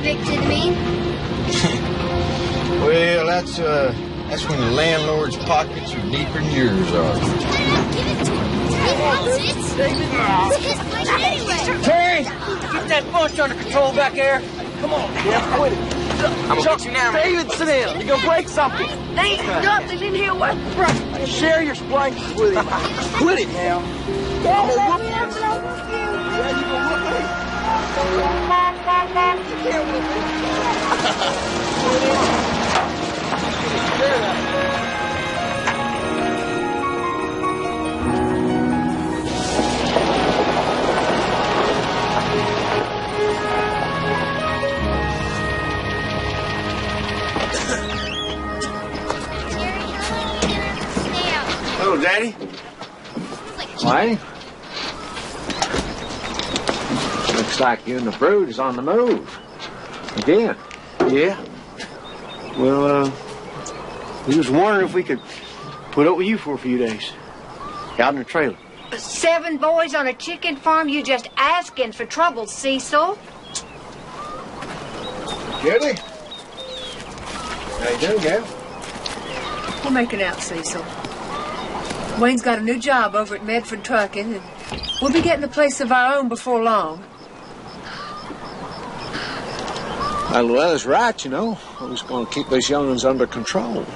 strict to the mean? Well, that's when the landlord's pockets are deeper than yours are. Give it to him. It's his place anyway. Terry, get that bunch under control back there. Come on, Jeff, quit it. I'm gonna get you now, man. David, sit down. You're gonna break something. There ain't nothing in here. What? Share your blankets with him. Quit it now. I'm gonna whoop you. Yeah, you gonna whoop me? You can't whoop me. Share that. Hello, Daddy. Why? Looks like you and the brood is on the move. Again. Yeah? Well, we was wondering if we could put up with you for a few days. Out in the trailer. 7 boys on a chicken farm? You just asking for trouble, Cecil. Kelly? How you doing, Gal? We're making out, Cecil. Wayne's got a new job over at Medford Trucking, and we'll be getting a place of our own before long. Well, Luella's right, you know. We're just going to keep these young ones under control.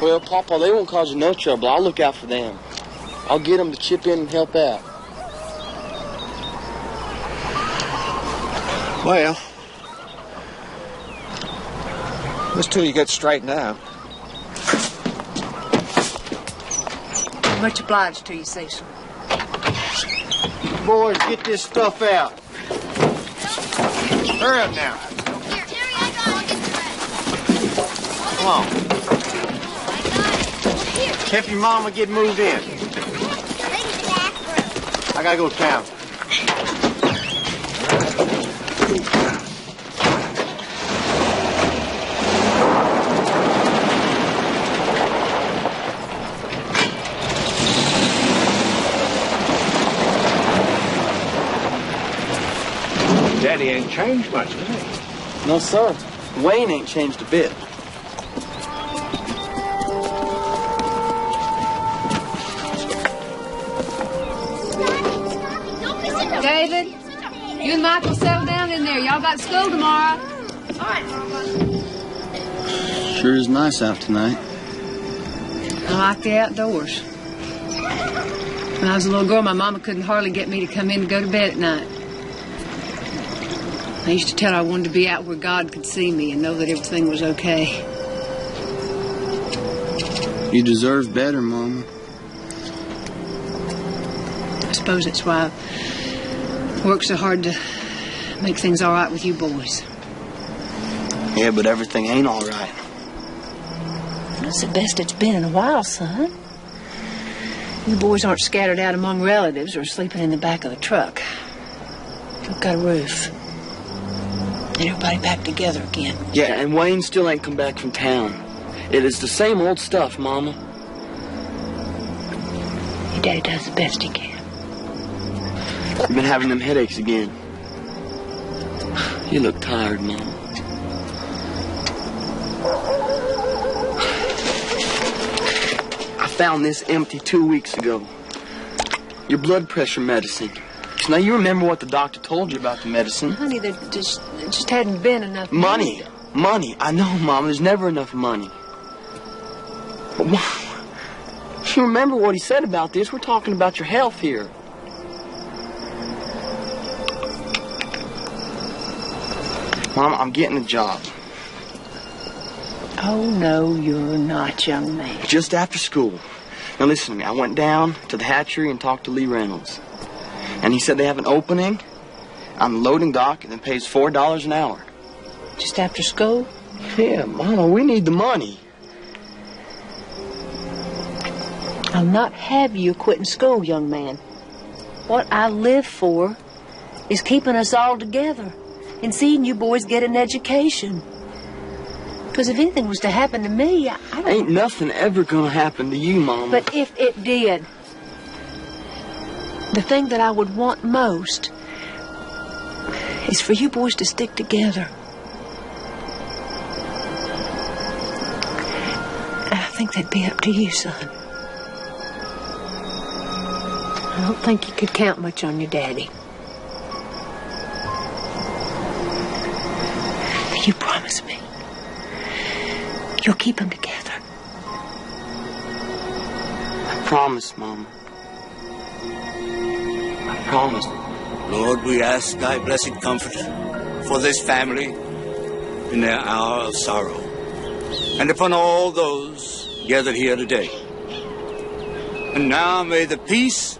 Well, Papa, they won't cause you no trouble. I'll look out for them. I'll get them to chip in and help out. Well, this till you get straightened out. Much obliged to you, Cecil. Boys, get this stuff out. Hurry up now. Here, Terry, I got it. Come on. I got it. Here, Help your mama get moved in. take it to the bathroom. I gotta go to town. Daddy ain't changed much, has he? No, sir. Wayne ain't changed a bit. David, you and Michael settle down in there. Y'all got school tomorrow. All right, Mama. Sure is nice out tonight. I like the outdoors. When I was a little girl, my mama couldn't hardly get me to come in to go to bed at night. I used to tell her I wanted to be out where God could see me and know that everything was okay. You deserve better, Mama. I suppose that's why I work so hard to make things all right with you boys. Yeah, but everything ain't all right. That's the best it's been in a while, son. You boys aren't scattered out among relatives or sleeping in the back of the truck. You've got a roof. And everybody back together again. Yeah, and Wayne still ain't come back from town. It is the same old stuff, Mama. Your daddy does the best he can. You've been having them headaches again. You look tired, Mama. I found this empty 2 weeks ago. Your blood pressure medicine. Now, you remember what the doctor told you about the medicine. Honey, there just hadn't been enough Money. Money. I know, Mom. There's never enough money. But, Mom, you remember what he said about this? We're talking about your health here. Mom, I'm getting a job. Oh, no, you're not, young man. Just after school. Now, listen to me. I went down to the hatchery and talked to Lee Reynolds. And he said they have an opening on the loading dock and it pays $4 an hour. Just after school? Yeah, Mama, we need the money. I'll not have you quitting school, young man. What I live for is keeping us all together and seeing you boys get an education. Because if anything was to happen to me, I don't... Ain't nothing ever gonna happen to you, Mama. But if it did, the thing that I would want most is for you boys to stick together think they'd be up to you, son. I don't think you could count much on your daddy. But you promise me you'll keep them together. I promise, Mama. I promise. Lord, we ask thy blessed comfort for this family in their hour of sorrow, and upon all those gathered here today. And now may the peace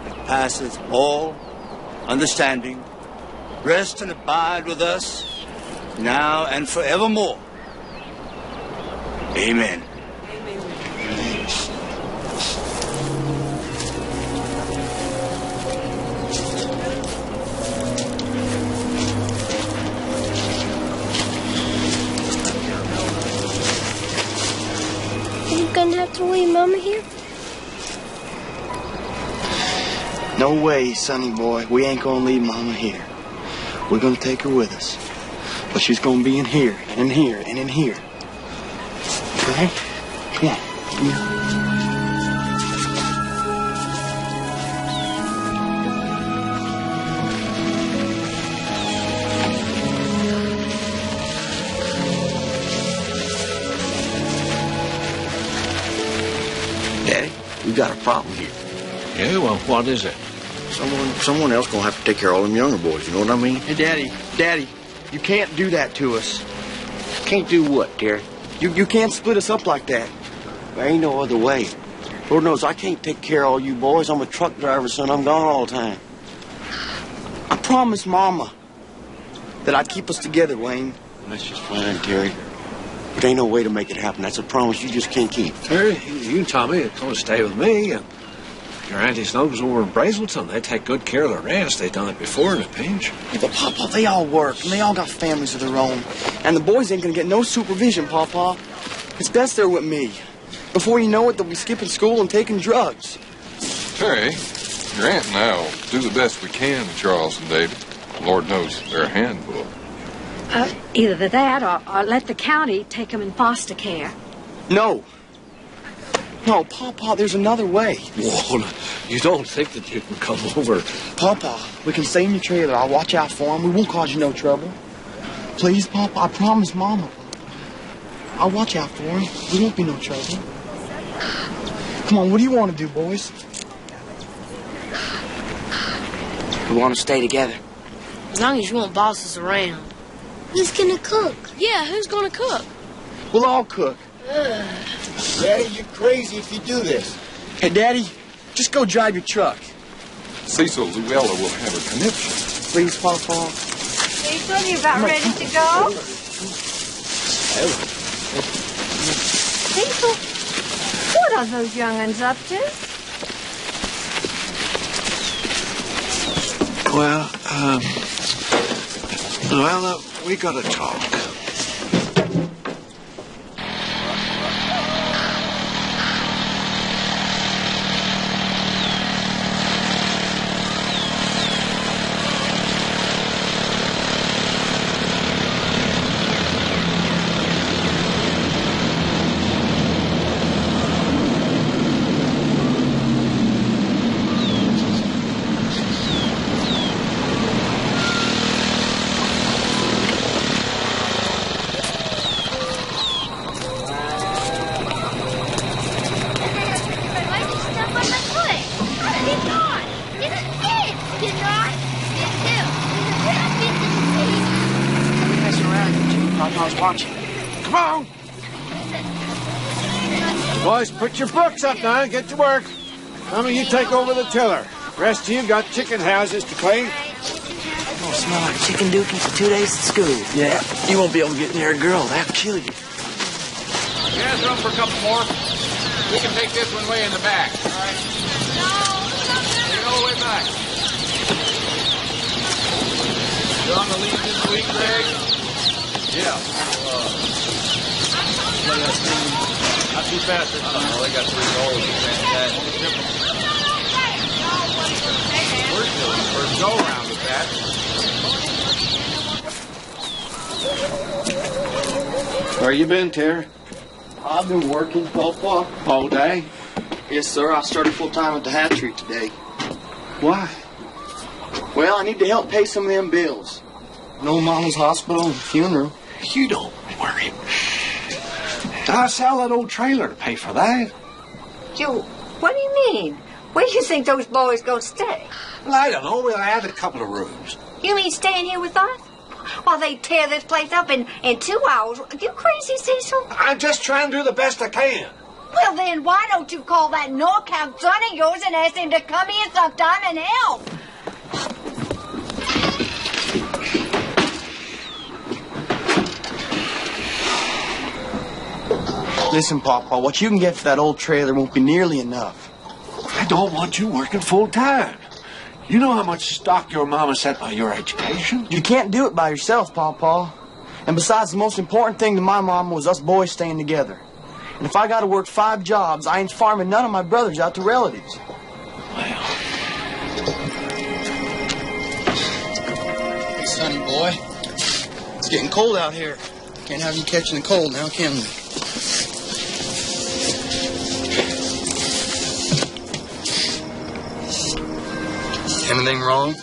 that passeth all understanding rest and abide with us now and forevermore. Amen. You gonna have to leave Mama here? No way, sonny boy. We ain't gonna leave Mama here. We're gonna take her with us. But she's gonna be in here, and in here, and in here. Okay? Come on. Come here. Daddy, we got a problem here. Yeah, well, what is it? Someone else gonna have to take care of all them younger boys, you know what I mean? Hey, Daddy, you can't do that to us. Can't do what, Terry? You can't split us up like that. There ain't no other way. Lord knows I can't take care of all you boys. I'm a truck driver, son. I'm gone all the time. I promised Mama that I'd keep us together, Wayne. That's just fine, Terry. But ain't no way to make it happen. That's a promise you just can't keep. Terry, you and Tommy are going to stay with me. And your aunties and uncles over in Brazelton, they take good care of the rest. They've done it before in a pinch. Yeah, but, Papa, they all work, and they all got families of their own. And the boys ain't going to get no supervision, Papa. It's best they're with me. Before you know it, they'll be skipping school and taking drugs. Terry, your aunt and I will do the best we can with Charles and David. Lord knows they're a handful. Either that or let the county take them in foster care. No, Papa, there's another way. Whoa, you don't think that you can come over? Papa, we can stay in your trailer. I'll watch out for them. We won't cause you no trouble. Please, Papa, I promise Mama. I'll watch out for them. There won't be no trouble. Come on, what do you want to do, boys? We want to stay together. As long as you won't boss us around. Who's gonna cook? Yeah, who's gonna cook? We'll all cook. Daddy, you're crazy if you do this. Hey, Daddy, just go drive your truck. Cecil Luella will have a conniption. Please, Papa. Cecil, you about ready to go? Cecil, what are those young'uns up to? Well, Luella, we got to talk. Come on! Boys, put your books up now and get to work. Some of you take over the tiller. Rest of you got chicken houses to clean. It'll smell like chicken dookie for 2 days at school. Yeah, you won't be able to get near a girl. They'll kill you. You guys room for a couple more? We can take this one way in the back, all right? Take it all the way back. You're on the lead this week, Greg? Yeah. Not too fast this time. They got 3 goals. We're still in the first go-around with that. Where you been, Terry? I I've been working, Papa. All day? Yes, sir. I started full-time at the hatchery today. Why? Well, I need to help pay some of them bills. No Mama's hospital and funeral. You don't worry. I'll sell that old trailer to pay for that. You, what do you mean? Where do you think those boys gonna stay? Well, I don't know. We'll add a couple of rooms. You mean staying here with us? While they tear this place up in 2 hours. You crazy, Cecil? I'm just trying to do the best I can. Well, then why don't you call that NorCal son of yours and ask him to come here sometime and help? Listen, Papa, what you can get for that old trailer won't be nearly enough. I don't want you working full-time. You know how much stock your mama set by your education? You can't do it by yourself, Papa. And besides, the most important thing to my mama was us boys staying together. And if I gotta work 5 jobs, I ain't farming none of my brothers out to relatives. Well. Hey, sonny boy. It's getting cold out here. Can't have you catching the cold now, can we? Anything wrong?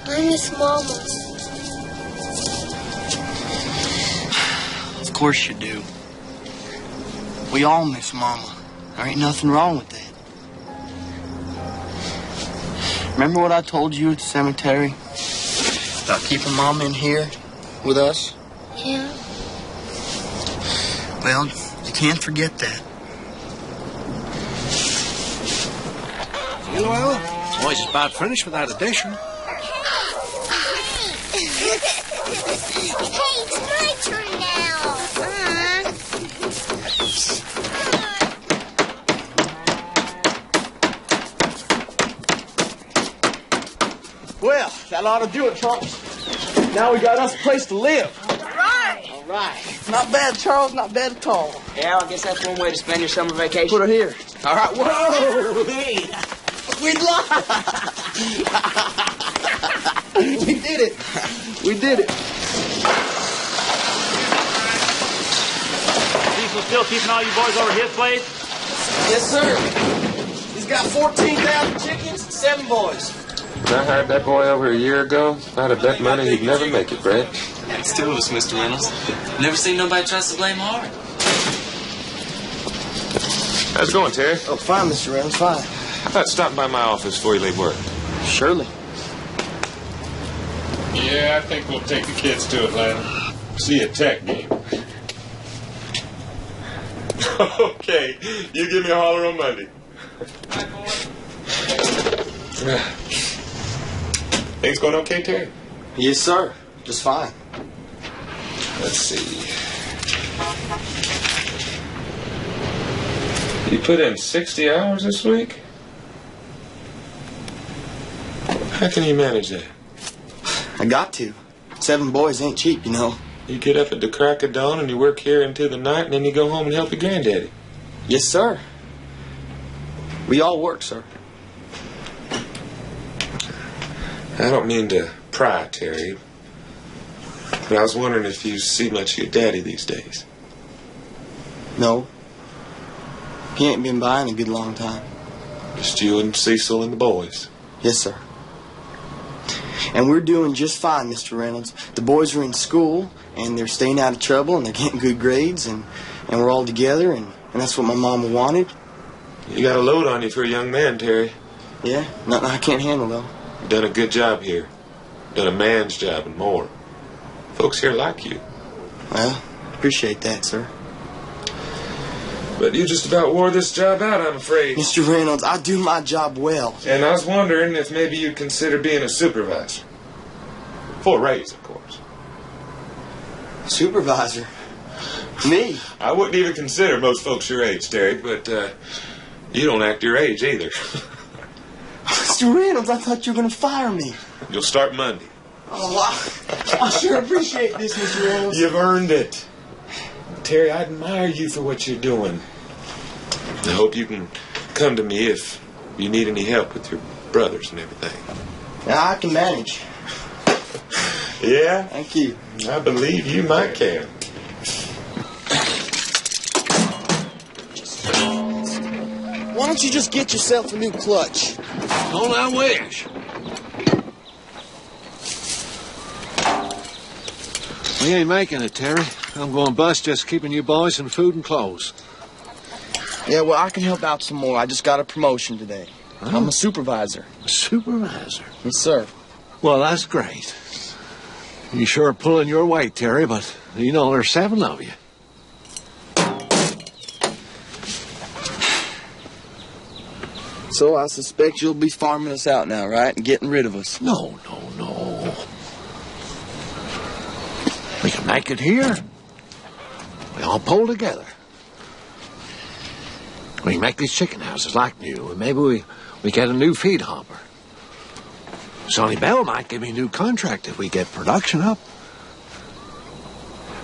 I miss Mama. Of course you do. We all miss Mama. There ain't nothing wrong with that. Remember what I told you at the cemetery? About keeping Mama in here with us? Yeah. Well, you can't forget that. Well, boys is about finished without a disher. Hey, it's my turn now. Well, that ought to do it, Trunks. Now we got us a place to live. Right. All right. Not bad, Charles. Not bad at all. Yeah, I guess that's one way to spend your summer vacation. Put her here. All right. Whoa! Hey! We lied! We did it. We did it. Cecil still keeping all you boys over his place? Yes, sir. He's got 14,000 chickens and 7 boys. I hired that boy over a year ago. If I'd have bet money he'd never make it, Brett. That's 2 of us, Mr. Reynolds. Never seen nobody trust to blame hard. How's it going, Terry? Oh, fine, Mr. Reynolds, fine. How about stopping by my office before you leave work? Surely. Yeah, I think we'll take the kids to Atlanta. See a Tech game. Okay, you give me a holler on Monday. Things going okay, Terry? Yes, sir. Just fine. Let's see. You put in 60 hours this week? How can you manage that? I got to. 7 boys ain't cheap, you know. You get up at the crack of dawn and you work here into the night and then you go home and help your granddaddy. Yes, sir. We all work, sir. I don't mean to pry, Terry, but I was wondering if you see much of your daddy these days. No. He ain't been by in a good long time. Just you and Cecil and the boys. Yes, sir. And we're doing just fine, Mr. Reynolds. The boys are in school, and they're staying out of trouble, and they're getting good grades, and we're all together, and that's what my mama wanted. You got a load on you for a young man, Terry. Yeah, nothing I can't handle, though. You've done a good job here. Done a man's job and more. Folks here like you. Well, appreciate that, sir. But you just about wore this job out, I'm afraid. Mr. Reynolds, I do my job well. And I was wondering if maybe you'd consider being a supervisor. For a raise, of course. Supervisor? Me? I wouldn't even consider most folks your age, Terry, but you don't act your age either. Mr. Reynolds, I thought you were going to fire me. You'll start Monday. Oh, I sure appreciate this, Mr. Reynolds. You've earned it. Terry, I admire you for what you're doing. I hope you can come to me if you need any help with your brothers and everything. Now, I can manage. Yeah? Thank you. I believe you might can. don't you just get yourself a new clutch? Don't I wish? We ain't making it, Terry. I'm going bust just keeping you boys some food and clothes. Yeah, well, I can help out some more. I just got a promotion today. Huh? I'm a supervisor. A supervisor? Yes, sir. Well, that's great. You sure are pulling your weight, Terry, but you know there's 7 of you. So I suspect you'll be farming us out now, right? And getting rid of us. No. We can make it here. We all pull together. We can make these chicken houses like new, and maybe we get a new feed hopper. Sonny Bell might give me a new contract if we get production up.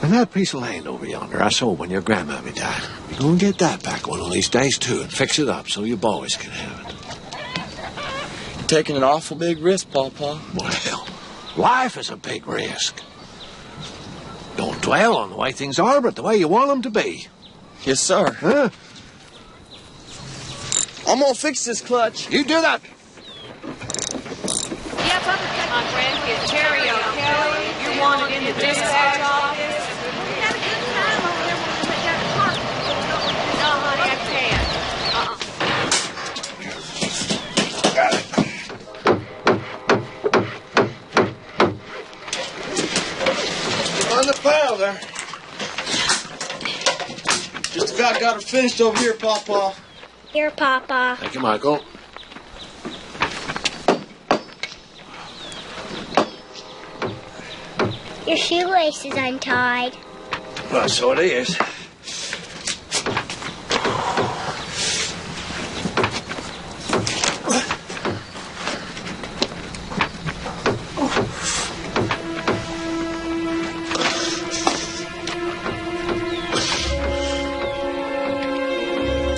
And that piece of land over yonder I sold when your grandmammy died. You're going to get that back one of these days, too, and fix it up so your boys can have it. You're taking an awful big risk, Pawpaw. Well, life is a big risk. Don't dwell on the way things are, but the way you want them to be. Yes, sir. Huh? I'm gonna fix this clutch. You do that. Yes, my grandkid, Terry O'Kelly. You wanted in the dispatch office? We had a good time over there when we went down to Park. No, honey, I can't. Got it. On the pile there. Just about got it finished over here, Pawpaw. Here, Papa. Thank you, Michael. Your shoelace is untied. Well, so it is.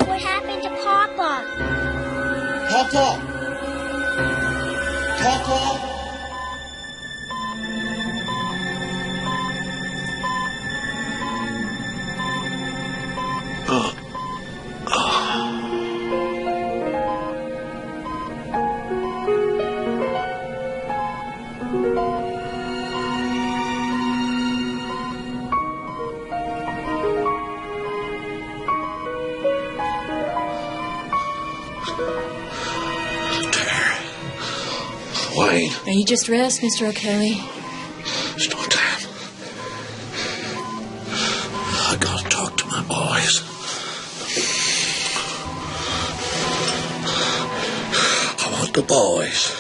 What happened to Papa? Pawpaw! Pawpaw! Wayne. Now you just rest, Mr. O'Kelly. It's no time. I gotta talk to my boys. I want the boys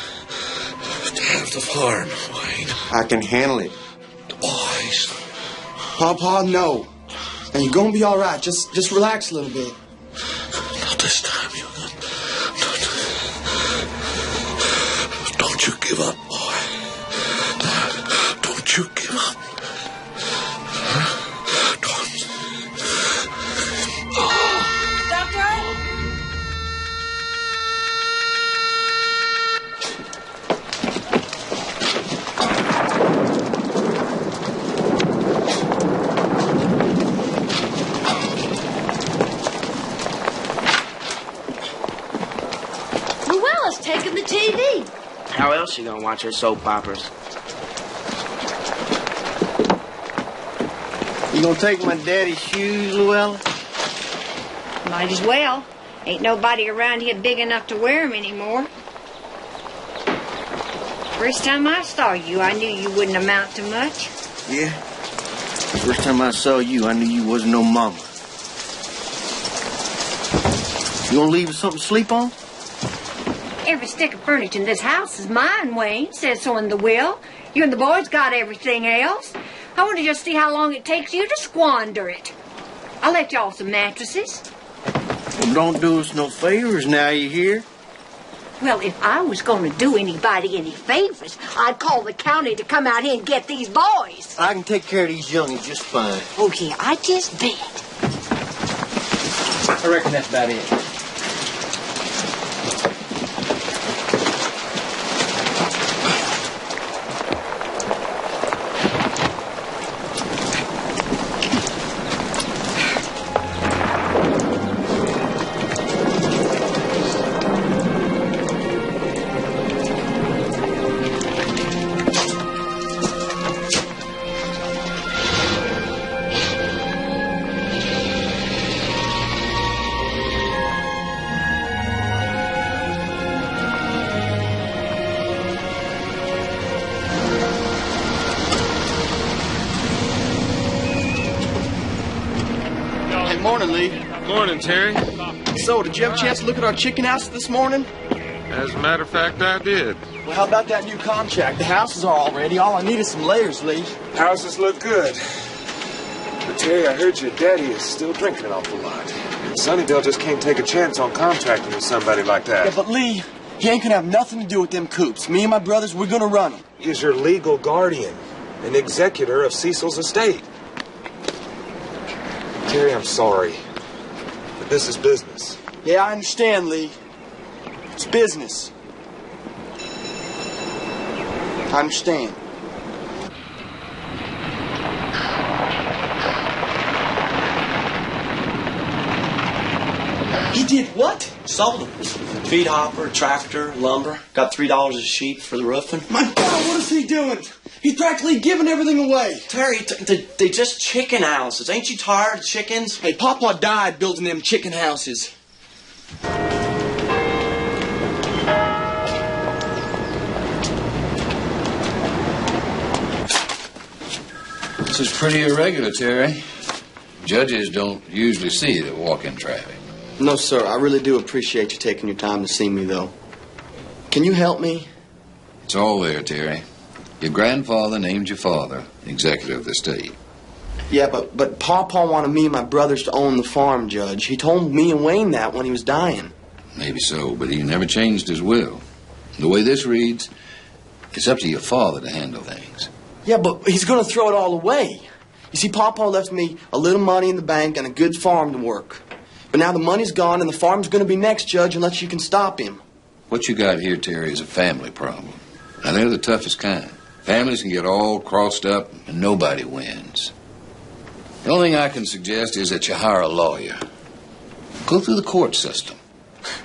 to have the farm, Wayne. I can handle it. The boys. Pawpaw, no. And you're gonna be all right. Just relax a little bit. Not this time, you. Don't you give up, boy. Don't you give up. Don't. Doctor? Luella's taking the TV. How else she gonna watch her soap operas? You gonna take my daddy's shoes, Luella? Might as well. Ain't nobody around here big enough to wear 'em anymore. First time I saw you, I knew you wouldn't amount to much. Yeah. First time I saw you, I knew you wasn't no mama. You gonna leave us something to sleep on? Every stick of furniture in this house is mine, Wayne. Says so in the will. You and the boys got everything else. I want to just see how long it takes you to squander it. I'll let y'all some mattresses. Well, don't do us no favors now, you hear? Well, if I was going to do anybody any favors, I'd call the county to come out here and get these boys. I can take care of these youngies just fine. Oh, yeah, I just bet. I reckon that's about it. Morning, Lee. Morning, Terry. So, did you have a chance to look at our chicken house this morning? As a matter of fact, I did. Well, how about that new contract? The houses are all ready. All I need is some layers, Lee. Houses look good. But Terry, I heard your daddy is still drinking an awful lot. And Sunnyvale just can't take a chance on contracting with somebody like that. Yeah, but Lee, he ain't gonna have nothing to do with them coops. Me and my brothers, we're gonna run them. He is your legal guardian and executor of Cecil's estate. Terry, I'm sorry. But this is business. Yeah, I understand, Lee. It's business. I understand. He did what? Sold them. Feed hopper, tractor, lumber. Got $3 a sheet for the roofing. My God, what is he doing? He's practically giving everything away. Terry, they just chicken houses. Ain't you tired of chickens? Hey, Papa died building them chicken houses. This is pretty irregular, Terry. Judges don't usually see it at walk-in traffic. No, sir. I really do appreciate you taking your time to see me, though. Can you help me? It's all there, Terry. Your grandfather named your father executor of the estate. Yeah, but Papa wanted me and my brothers to own the farm, Judge. He told me and Wayne that when he was dying. Maybe so, but he never changed his will. The way this reads, it's up to your father to handle things. Yeah, but he's going to throw it all away. You see, Papa left me a little money in the bank and a good farm to work. But now the money's gone and the farm's going to be next, Judge, unless you can stop him. What you got here, Terry, is a family problem. Now, they're the toughest kind. Families can get all crossed up and nobody wins. The only thing I can suggest is that you hire a lawyer. Go through the court system.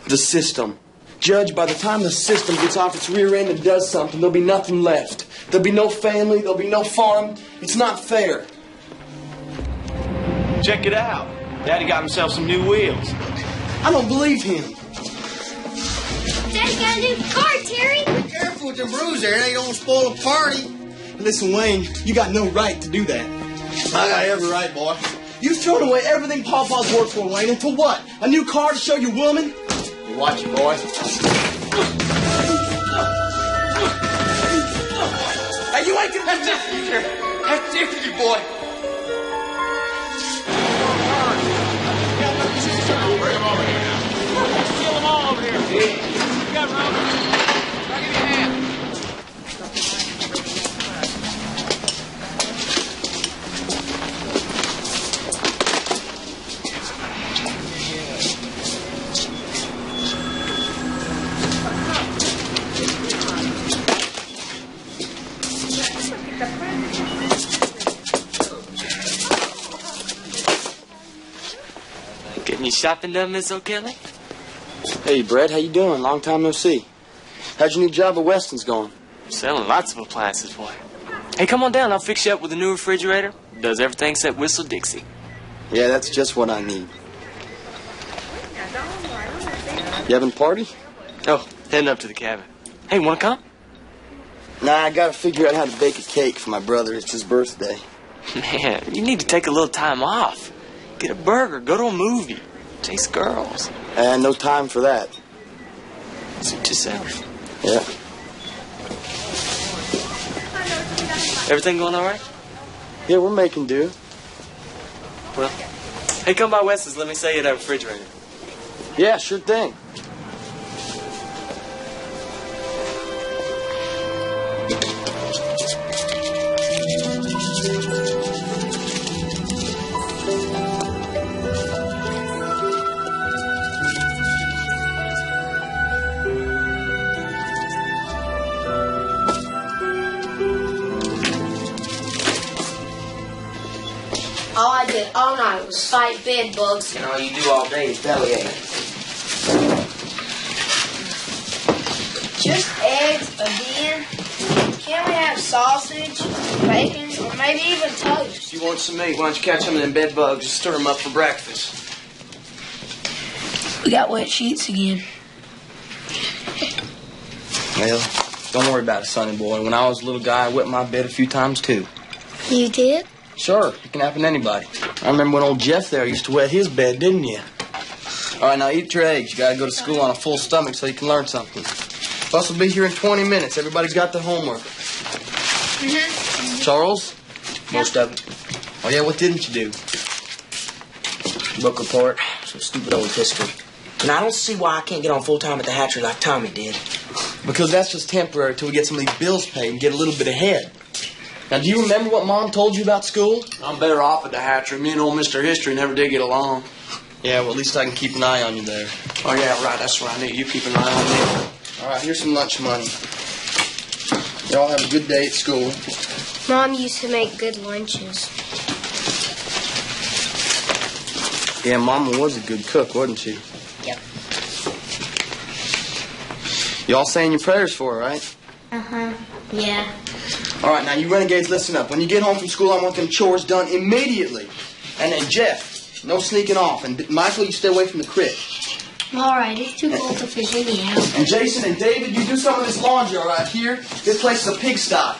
The system. Judge, by the time the system gets off its rear end and does something, there'll be nothing left. There'll be no family, there'll be no farm. It's not fair. Check it out. Daddy got himself some new wheels. I don't believe him. Daddy got a new car, Terry. Be careful with them bruises there. They don't spoil a party. Listen, Wayne, you got no right to do that. I got every right, boy. You've thrown away everything Papa's worked for, Wayne. And for what? A new car to show your woman? You watch it, boy. Hey, you ain't gonna... That's it for you, Terry. That's it for you, boy. Bring them over here now. Steal them all over here. You got room? I'll give you a hand. Getting you shopping done, Miss O'Kelly? Hey, Brett, how you doing? Long time no see. How's your new job at Weston's going? Selling lots of appliances, boy. Hey, come on down. I'll fix you up with a new refrigerator. Does everything except whistle Dixie. Yeah, that's just what I need. You having a party? Oh, heading up to the cabin. Hey, wanna come? Nah, I gotta figure out how to bake a cake for my brother. It's his birthday. Man, you need to take a little time off. Get a burger, go to a movie, chase girls. And no time for that. Suit yourself. Yeah. Everything going all right? Yeah, we're making do. Well, hey, come by Weston's. Let me sell you that refrigerator. Yeah, sure thing. All I did all night was fight bed bugs. And all you do all day is bellyache. Just eggs again? Can't we have sausage, bacon, or maybe even toast? You want some meat? Why don't you catch some of them bed bugs and stir them up for breakfast? We got wet sheets again. Well, don't worry about it, sonny boy. When I was a little guy, I wet my bed a few times, too. You did? Sure, it can happen to anybody. I remember when old Jeff there used to wet his bed, didn't you? All right, now eat your eggs. You gotta go to school on a full stomach so you can learn something. Bus will be here in 20 minutes. Everybody's got their homework. Charles? Most of it. Oh, yeah, what didn't you do? Book report, some stupid old history. And I don't see why I can't get on full-time at the hatchery like Tommy did. Because that's just temporary till we get some of these bills paid and get a little bit ahead. Now, do you remember what Mom told you about school? I'm better off at the hatchery. Me and old Mr. History never did get along. Yeah, well, at least I can keep an eye on you there. Oh, yeah, right. That's what I need. You keep an eye on me. All right, here's some lunch money. Y'all have a good day at school. Mom used to make good lunches. Yeah, Mama was a good cook, wasn't she? Yep. Y'all saying your prayers for her, right? Uh-huh. Yeah. All right, now, you renegades, listen up. When you get home from school, I want them chores done immediately. And then, Jeff, no sneaking off. And Michael, you stay away from the crib. All right, it's too cold to fish anyhow. And Jason and David, you do some of this laundry, all right, here? This place is a pigsty.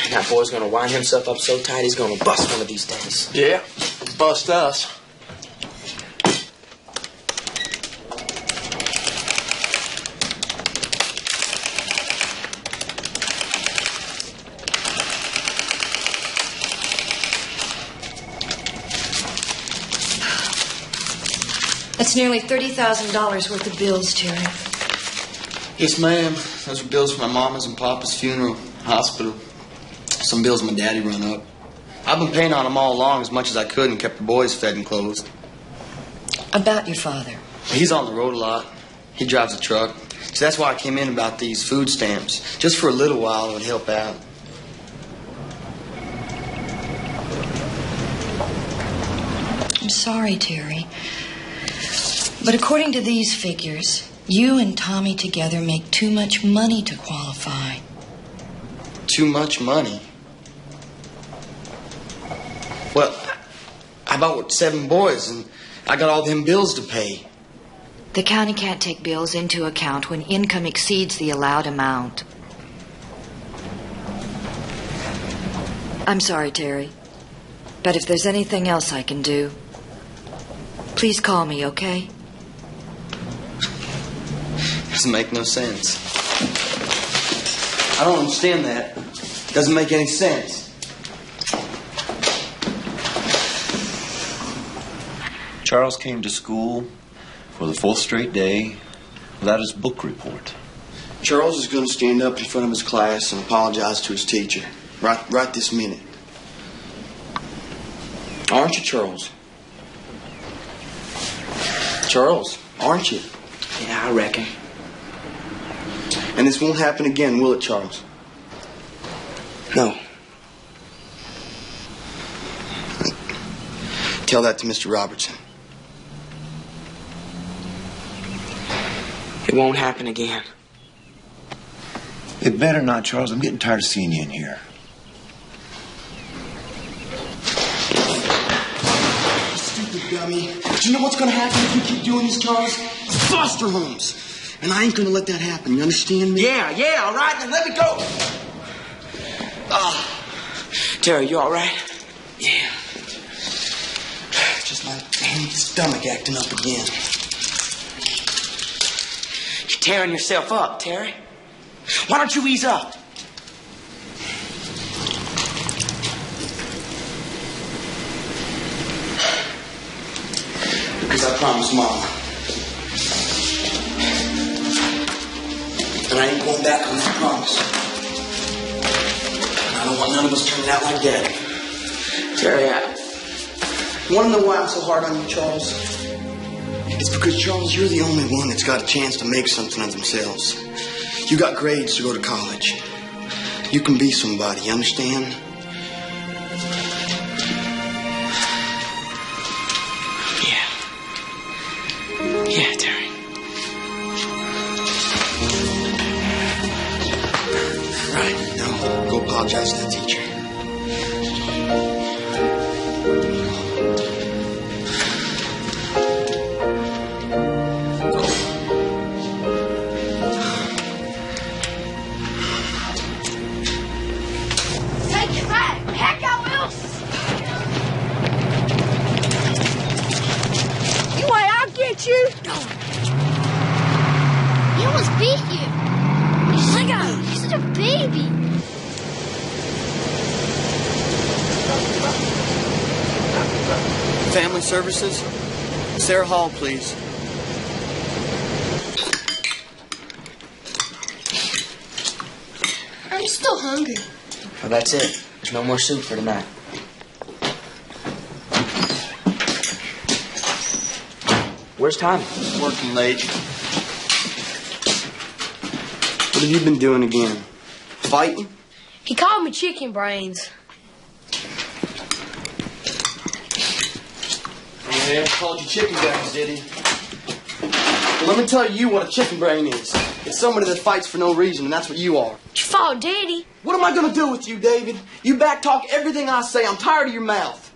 That boy's gonna wind himself up so tight he's gonna bust one of these days. Yeah, bust us. That's nearly $30,000 worth of bills, Terry. Yes, ma'am. Those were bills for my mama's and papa's funeral, hospital. Some bills my daddy run up. I've been paying on them all along as much as I could and kept the boys fed and clothed. About your father. He's on the road a lot. He drives a truck. So that's why I came in about these food stamps. Just for a little while, it would help out. I'm sorry, Terry. But according to these figures, you and Tommy together make too much money to qualify. Too much money? Well, I bought 7 boys, and I got all them bills to pay. The county can't take bills into account when income exceeds the allowed amount. I'm sorry, Terry. But if there's anything else I can do, please call me, okay? Doesn't make no sense. I don't understand that. Doesn't make any sense. Charles came to school for the 4th straight day without his book report. Charles is going to stand up in front of his class and apologize to his teacher. Right this minute. Aren't you, Charles? Charles, aren't you? Yeah, I reckon. And this won't happen again, will it, Charles? No. Tell that to Mr. Robertson. It won't happen again. It better not, Charles. I'm getting tired of seeing you in here. Stupid dummy. Do you know what's going to happen if you keep doing this, Charles? Foster homes. And I ain't going to let that happen. You understand me? Yeah, all right, then let me go. Terry, you all right? Yeah. Just my stomach acting up again. You're tearing yourself up, Terry. Why don't you ease up? Because I promised Mama. And I ain't going back on that promise. And I don't want none of us turning out like Daddy. Terry, You want to know why I'm so hard on you, Charles? It's because, Charles, you're the only one that's got a chance to make something of themselves. You got grades to go to college. You can be somebody, you understand? Yeah, Terry. Right, now go apologize to that teacher. He almost beat you. He's such a baby. Family Services? Sarah Hall, please. I'm still hungry. Well, that's it. There's no more soup for tonight. Where's Tommy? Working late. What have you been doing again? Fighting? He called me chicken brains. Yeah, called you chicken brains, did he? Well, let me tell you what a chicken brain is. It's somebody that fights for no reason, and that's what you are. You followed Daddy. What am I going to do with you, David? You backtalk everything I say. I'm tired of your mouth.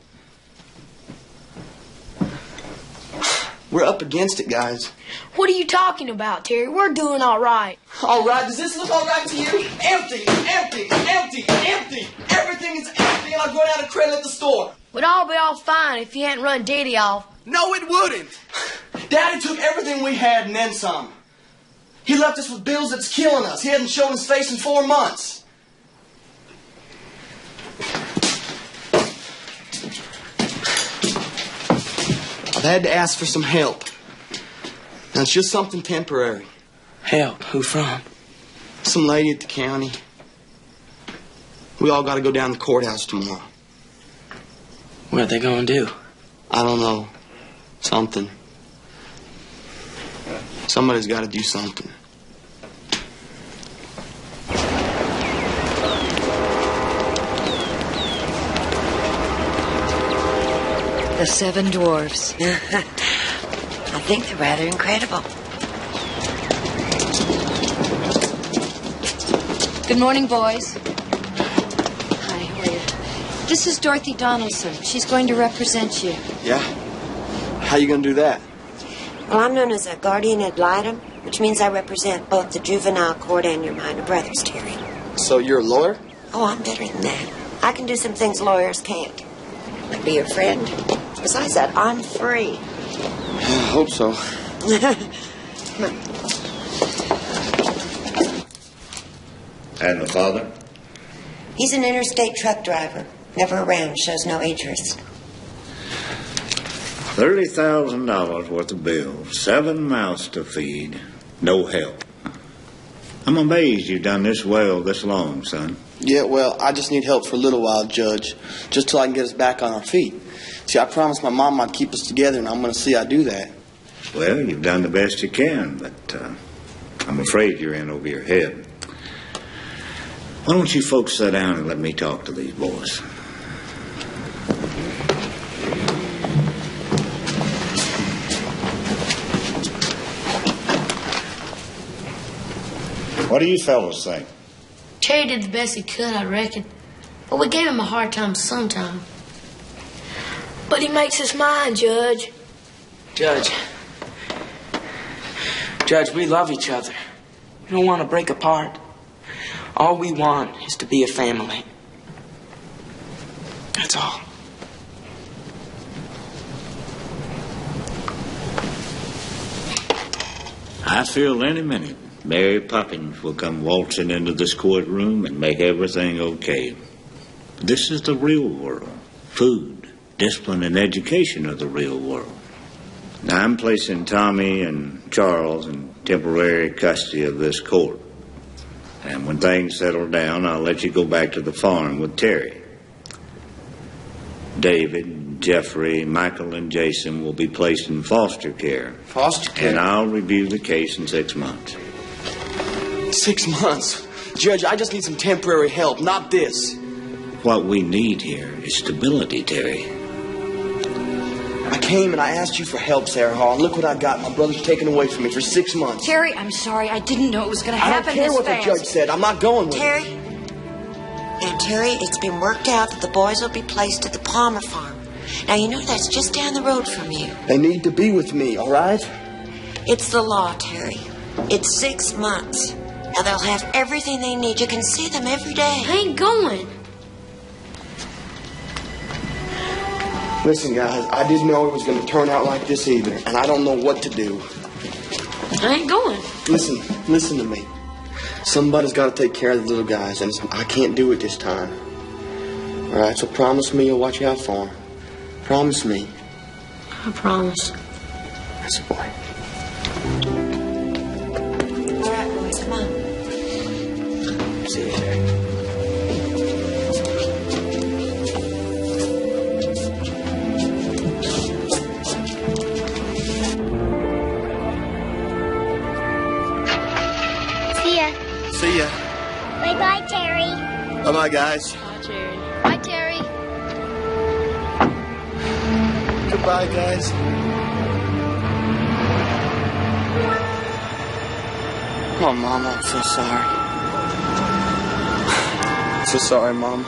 We're up against it, guys. What are you talking about, Terry? We're doing all right. All right? Does this look all right to you? Empty, empty, empty, empty. Everything is empty, and I'll go down and credit at the store. We'd all be all fine if you hadn't run Daddy off. No, it wouldn't. Daddy took everything we had and then some. He left us with bills that's killing us. He hadn't shown his face in 4 months. I've had to ask for some help. Now, it's just something temporary. Help? Who from? Some lady at the county. We all got to go down to the courthouse tomorrow. What are they gonna do? I don't know. Something. Somebody's got to do something. The Seven Dwarfs. I think they're rather incredible. Good morning, boys. Hi, how are you? This is Dorothy Donaldson. She's going to represent you. Yeah? How you going to do that? Well, I'm known as a guardian ad litem, which means I represent both the juvenile court and your minor brothers, Terry. So you're a lawyer? Oh, I'm better than that. I can do some things lawyers can't. Like be your friend. Besides that, I'm free. I hope so. And the father? He's an interstate truck driver. Never around, shows no interest. $30,000 worth of bills, 7 mouths to feed, no help. I'm amazed you've done this well this long, son. Yeah, well, I just need help for a little while, Judge. Just till I can get us back on our feet. See, I promised my mom I'd keep us together, and I'm going to see I do that. Well, you've done the best you can, but I'm afraid you're in over your head. Why don't you folks sit down and let me talk to these boys? What do you fellows think? Terry did the best he could, I reckon. But we gave him a hard time sometime. But he makes his mind, Judge. Judge, we love each other. We don't want to break apart. All we want is to be a family. That's all. I feel any minute Mary Poppins will come waltzing into this courtroom and make everything okay. This is the real world. Food, discipline, and education are the real world. Now, I'm placing Tommy and Charles in temporary custody of this court. And when things settle down, I'll let you go back to the farm with Terry. David, Jeffrey, Michael, and Jason will be placed in foster care. Foster care? And I'll review the case in 6 months. 6 months? Judge, I just need some temporary help, not this. What we need here is stability, Terry. I came and I asked you for help, Sarah Hall, and look what I got. My brother's taken away from me for 6 months. Terry, I'm sorry. I didn't know it was going to happen I don't care this what fast. the judge said. I'm not going with Terry? it. Now, Terry, it's been worked out that the boys will be placed at the Palmer farm. Now, you know that's just down the road from you. They need to be with me, all right? It's the law, Terry. It's 6 months. Now, they'll have everything they need. You can see them every day. I ain't going. Listen, guys, I didn't know it was going to turn out like this either, and I don't know what to do. I ain't going. Listen to me. Somebody's got to take care of the little guys, and I can't do it this time. All right, so promise me you'll watch out for them. Promise me. I promise. That's a boy. All right, boys, come on. See you, Terry. See ya. Bye-bye, Terry. Bye-bye, guys. Bye, Terry. Bye, Terry. Goodbye, guys. Oh, Mom, I'm so sorry. So sorry, Mom.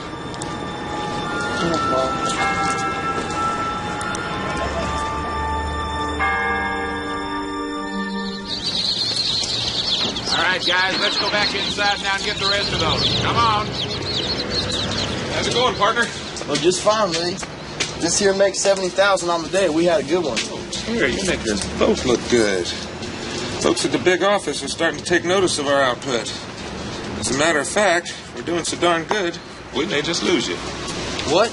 Oh, Mom. All right, guys, let's go back inside now and get the rest of those. Come on. How's it going, partner? Well, just fine, Lee. This here makes $70,000 on the day. We had a good one. Terry, you make us both look good. Folks at the big office are starting to take notice of our output. As a matter of fact, we're doing so darn good, we may just lose you. What?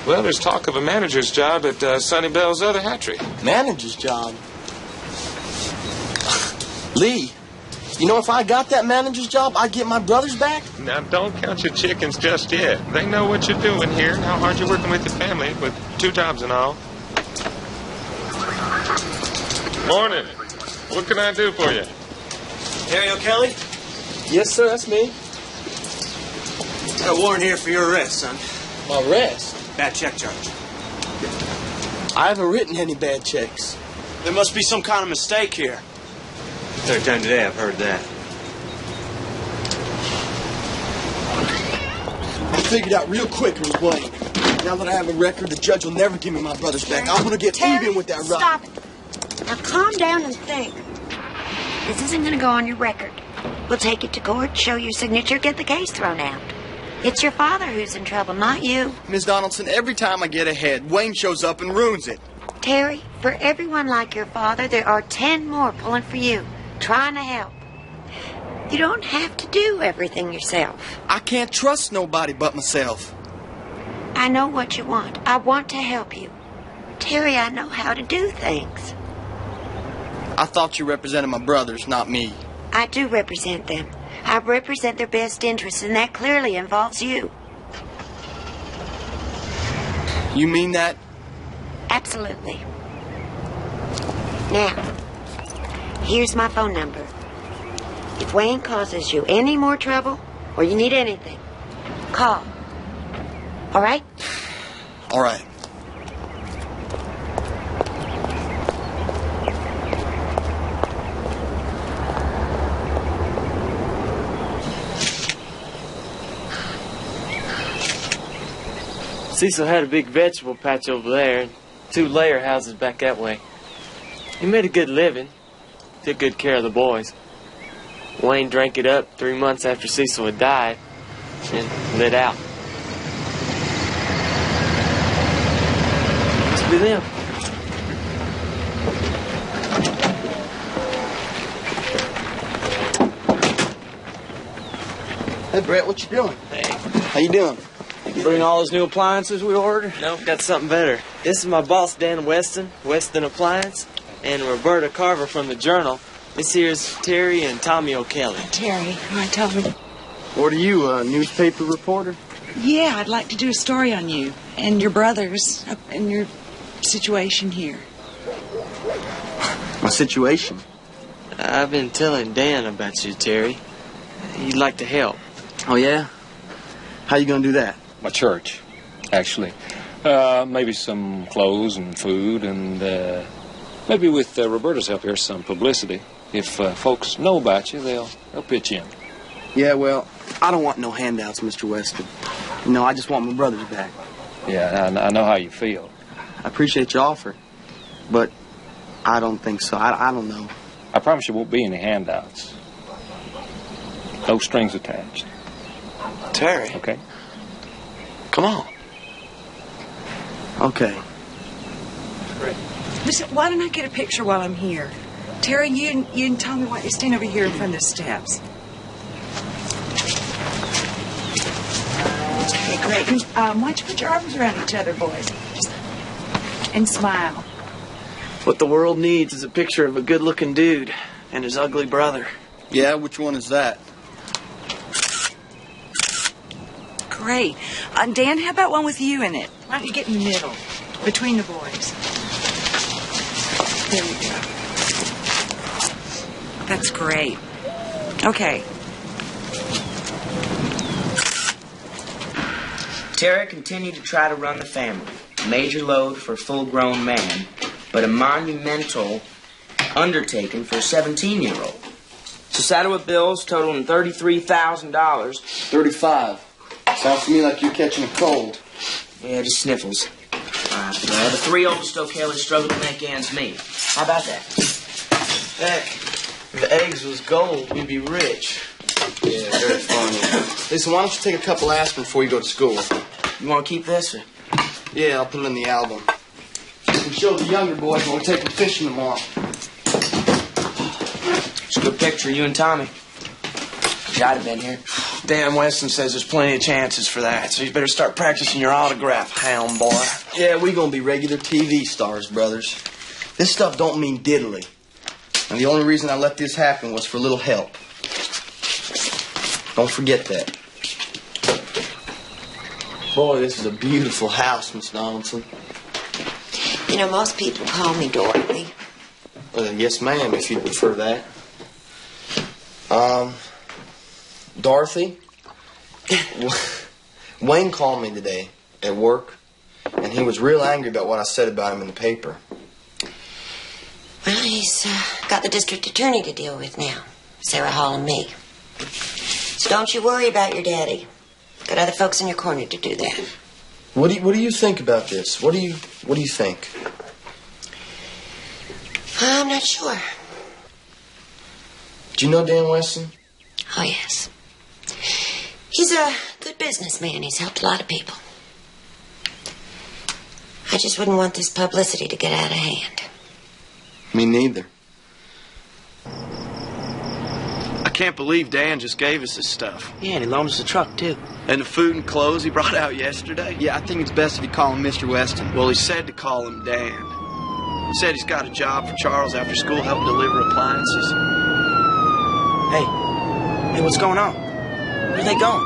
Well, there's talk of a manager's job at Sonny Bell's other hatchery. Manager's job? Lee, you know, if I got that manager's job, I'd get my brothers back? Now, don't count your chickens just yet. They know what you're doing here and how hard you're working with your family, with 2 jobs and all. Morning. What can I do for you? Terry O'Kelly? Yes, sir, that's me. Got a warrant here for your arrest, son. My arrest? Bad check charge. I haven't written any bad checks. There must be some kind of mistake here. Third time today I've heard that. I figured out real quick it was Blaine. Now that I have a record, the judge will never give me my brothers back. I'm going to get even with that rock. Stop it. Now calm down and think. This isn't going to go on your record. We'll take it to court, show your signature, get the case thrown out. It's your father who's in trouble, not you. Ms. Donaldson, every time I get ahead, Wayne shows up and ruins it. Terry, for everyone like your father, there are 10 more pulling for you, trying to help. You don't have to do everything yourself. I can't trust nobody but myself. I know what you want. I want to help you. Terry, I know how to do things. I thought you represented my brothers, not me. I do represent them. I represent their best interests, and that clearly involves you. You mean that? Absolutely. Now, here's my phone number. If Wayne causes you any more trouble, or you need anything, call. All right? All right. Cecil had a big vegetable patch over there and 2 layer houses back that way. He made a good living, took good care of the boys. Wayne drank it up 3 months after Cecil had died and lit out. Must be them. Hey, Brett, what you doing? Hey. How you doing? You bring all those new appliances we ordered? Nope, got something better. This is my boss, Dan Weston, Weston Appliance, and Roberta Carver from the Journal. This here's Terry and Tommy O'Kelly. Terry, I told him. What are you, a newspaper reporter? Yeah, I'd like to do a story on you and your brothers and your situation here. My situation? I've been telling Dan about you, Terry. He'd like to help. Oh, yeah? How you gonna do that? My church, actually. Maybe some clothes and food, and maybe with Roberta's help here, some publicity. If folks know about you, they'll pitch in. Yeah, well, I don't want no handouts, Mr. Weston. You know, I just want my brothers back. Yeah, I know how you feel. I appreciate your offer, but I don't think so. I don't know. I promise you won't be any handouts. No strings attached. Terry. Okay. Come on. Okay. Great. Listen, why don't I get a picture while I'm here? Terry, you and Tommy, why don't you stand over here in front of the steps? Okay, great. Why don't you put your arms around each other, boys? And smile. What the world needs is a picture of a good-looking dude and his ugly brother. Yeah, which one is that? Great. Dan, how about one with you in it? Why don't you get in the middle, between the boys? There you go. That's great. Okay. Tara continued to try to run the family. A major load for a full-grown man, but a monumental undertaking for a 17-year-old. So saddled with bills totaling $33,000. 35. Sounds to me like you're catching a cold. Yeah, just sniffles. The three oldest O'Kelleys struggled to make ends meet. How about that? Heck, if the eggs was gold, we'd be rich. Yeah, very funny. Listen, why don't you take a couple aspirin before you go to school? You want to keep this? Or? Yeah, I'll put it in the album. You can show the younger boys when we take them fishing tomorrow. It's a good picture, you and Tommy. Wish I'd have been here. Dan Weston says there's plenty of chances for that, so you better start practicing your autograph, hound boy. Yeah, we gonna be regular TV stars, brothers. This stuff don't mean diddly. And the only reason I let this happen was for a little help. Don't forget that. Boy, this is a beautiful house, Miss Donaldson. You know, most people call me Dorothy. Yes, ma'am, if you'd prefer that. Dorothy? Wayne called me today at work, and he was real angry about what I said about him in the paper. Well, he's got the district attorney to deal with now, Sarah Hall and me. So don't you worry about your daddy. Got other folks in your corner to do that. What do you think about this? What do you think? I'm not sure. Do you know Dan Weston? Oh, yes. He's a good businessman. He's helped a lot of people. I just wouldn't want this publicity to get out of hand. Me neither. I can't believe Dan just gave us this stuff. Yeah, and he loaned us the truck, too. And the food and clothes he brought out yesterday. Yeah, I think it's best if you call him Mr. Weston. Well, he said to call him Dan. He said he's got a job for Charles after school, helping deliver appliances. Hey, what's going on? Where are they going?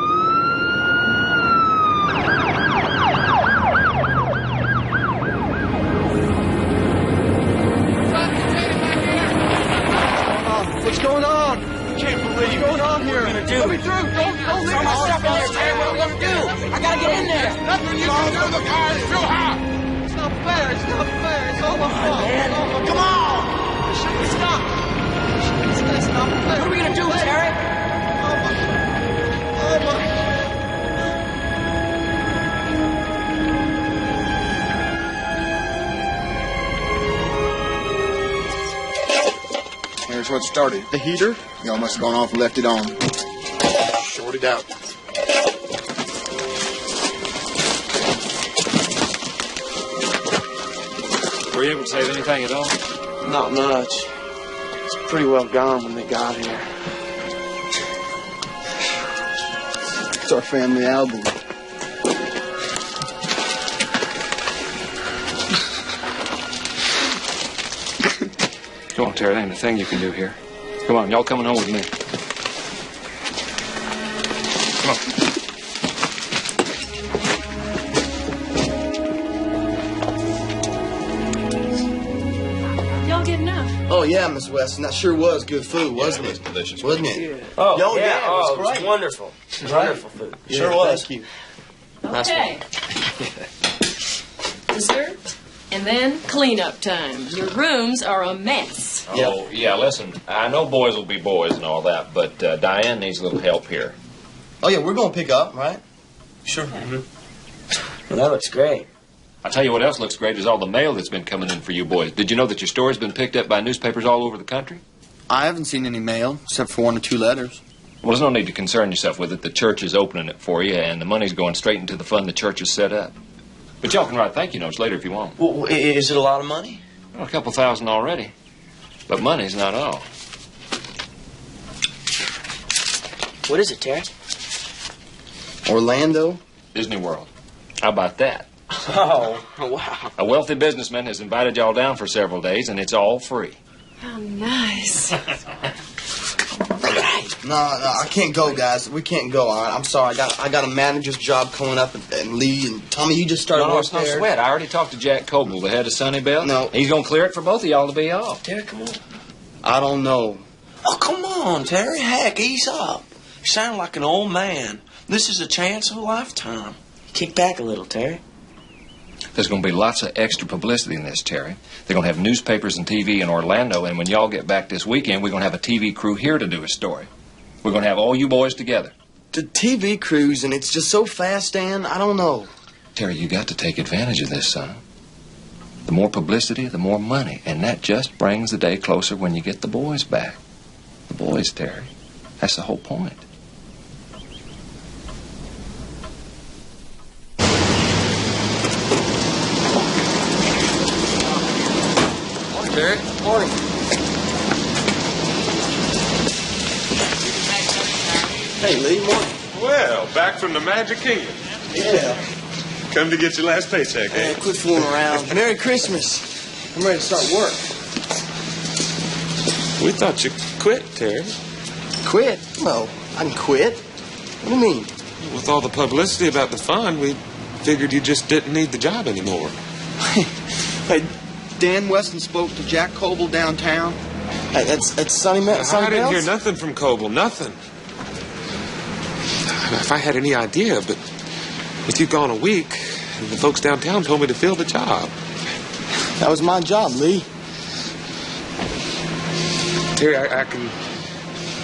What's going on? I can't believe what's going on here. What are we gonna do? Let me through. Don't leave my stuff in there, Terry. What are we gonna do? I gotta get in there. Nothing you can do. The car is too hot. It's not fair. It's not fair. It's all my fault. Man. Come on. It shouldn't stop. It's not fair. What are we gonna do, Terry? Oh my. Here's what started. The heater? Y'all must have gone off and left it on. Shorted out. Were you able to save anything at all? Not much. It's pretty well gone when they got here. It's our family album. Come on, Terry. There ain't a thing you can do here. Come on, y'all coming home with me. Come on. Y'all get enough? Oh, yeah, Miss Weston. That sure was good food, wasn't it? Delicious. Wasn't it? Yeah. Oh, Yo, yeah. it was It was great. wonderful. It was wonderful food. Yeah, Sure was. Thank you. Nice Okay. Dessert, and then cleanup time. Your rooms are a mess. Oh, yeah, listen, I know boys will be boys and all that, but Diane needs a little help here. Oh, yeah, we're going to pick up, right? Sure. Well, that looks great. I'll tell you what else looks great is all the mail that's been coming in for you boys. Did you know that your story's been picked up by newspapers all over the country? I haven't seen any mail, except for 1 or 2 letters. Well, there's no need to concern yourself with it. The church is opening it for you, and the money's going straight into the fund the church has set up. But y'all can write thank you notes later if you want. Well, is it a lot of money? Well, a couple thousand already. But money's not all. What is it, Terry? Orlando? Disney World. How about that? Oh, wow. A wealthy businessman has invited y'all down for several days, and it's all free. How nice. No, I can't go, guys. We can't go. All right? I'm sorry. I got a manager's job coming up, and Lee and Tommy, you just started No, work it's no there. sweat. I already talked to Jack Coble, the head of Sunnybell. No. He's going to clear it for both of y'all to be off. Terry, come on. I don't know. Oh, come on, Terry. Heck, ease up. You sound like an old man. This is a chance of a lifetime. Kick back a little, Terry. There's going to be lots of extra publicity in this, Terry. They're going to have newspapers and TV in Orlando, and when y'all get back this weekend, we're going to have a TV crew here to do a story. We're going to have all you boys together. The TV crews, and it's just so fast, Dan. I don't know. Terry, you got to take advantage of this, son. The more publicity, the more money, and that just brings the day closer when you get the boys back. The boys, Terry. That's the whole point. Terry. Morning. Hey, Lee. Morning. Well, back from the Magic Kingdom. Yeah. Come to get your last paycheck, eh? Quit fooling around. Merry Christmas. I'm ready to start work. We thought you quit, Terry. Quit? No, I can quit. What do you mean? With all the publicity about the fund, we figured you just didn't need the job anymore. Hey, Dan Weston spoke to Jack Coble downtown. At Sunny I didn't hear nothing from Coble, nothing. If I had any idea, but with you gone a week, the folks downtown told me to fill the job. That was my job, Lee. Terry, I can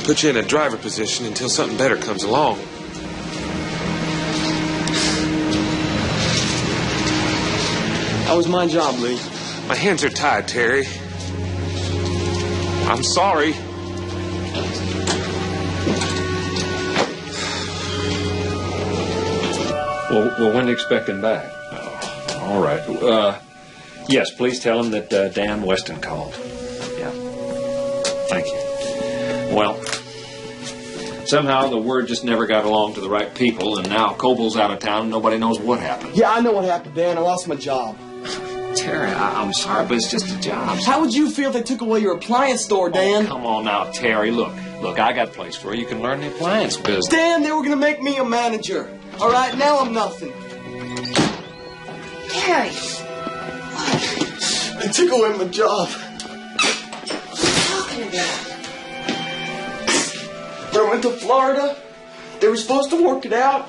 put you in a driver position until something better comes along. That was my job, Lee. My hands are tied, Terry. I'm sorry. Well, when do you expect him back? Oh, all right. Yes, please tell him that Dan Weston called. Yeah. Thank you. Well, somehow the word just never got along to the right people, and now Coble's out of town and nobody knows what happened. Yeah, I know what happened, Dan. I lost my job. Terry, I'm sorry, but it's just a job. How would you feel if they took away your appliance store, Dan? Oh, come on now, Terry. Look, I got a place for you. You can learn the appliance business. Dan, they were going to make me a manager. All right, now I'm nothing. Terry. They took away my job. What are you talking about? When I went to Florida, they were supposed to work it out,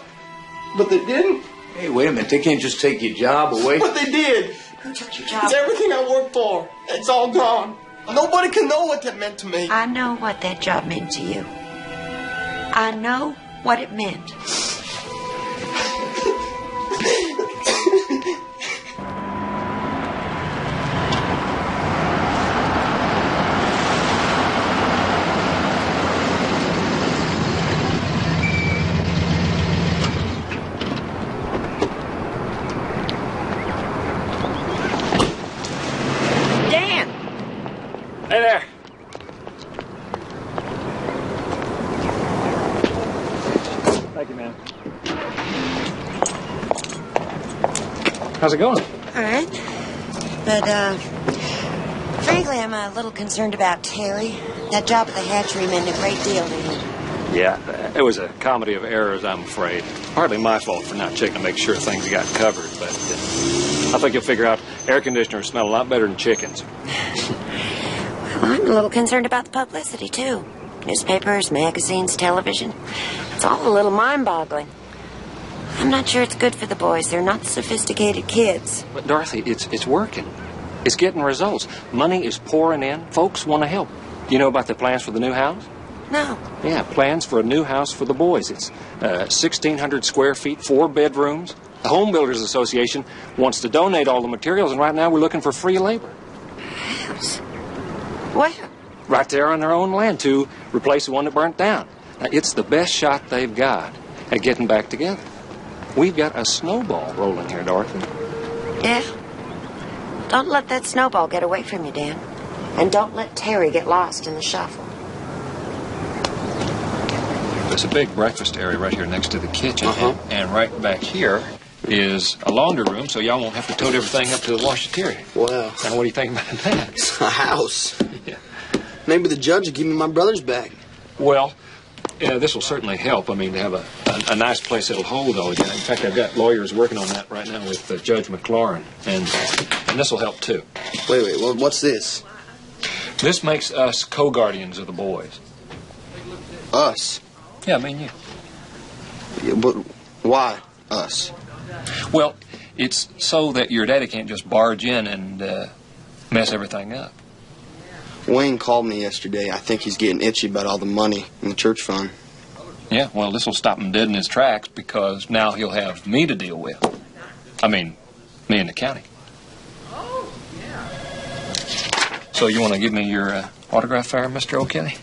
but they didn't. Hey, wait a minute. They can't just take your job away. But they did. Who took your job? It's everything I worked for. It's all gone. Nobody can know what that meant to me. I know what that job meant to you. I know what it meant. Hey there. Thank you, ma'am. How's it going? All right. But, frankly, I'm a little concerned about Terry. That job at the hatchery meant a great deal to him. Yeah, it was a comedy of errors, I'm afraid. Hardly my fault for not checking to make sure things got covered, but I think you'll figure out air conditioners smell a lot better than chickens. Well, I'm a little concerned about the publicity, too. Newspapers, magazines, television. It's all a little mind-boggling. I'm not sure it's good for the boys. They're not sophisticated kids. But, Dorothy, it's working. It's getting results. Money is pouring in. Folks want to help. You know about the plans for the new house? No. Yeah, plans for a new house for the boys. It's 1,600 square feet, 4 bedrooms. The Home Builders Association wants to donate all the materials, and right now we're looking for free labor. House? Where? Right there on their own land to replace the one that burnt down. Now, it's the best shot they've got at getting back together. We've got a snowball rolling here, Dorothy. Yeah? Don't let that snowball get away from you, Dan. And don't let Terry get lost in the shuffle. There's a big breakfast area right here next to the kitchen. And right back here is a laundry room, so y'all won't have to tote everything up to the washateria. Well. Now, what do you think about that? It's a house. Yeah. Maybe the judge will give me my brother's back. Well, this will certainly help. I mean, to have a nice place that'll hold all of you. In fact, I've got lawyers working on that right now with Judge McLaurin, and this will help too. Wait, well, what's this? This makes us co-guardians of the boys. Us? Yeah, I mean you. Yeah, but why us? Well, it's so that your daddy can't just barge in and mess everything up. Wayne called me yesterday. I think he's getting itchy about all the money in the church fund. Yeah, well, this will stop him dead in his tracks because now he'll have me to deal with. I mean, me and the county. So you want to give me your autograph there, Mr. O'Kelly?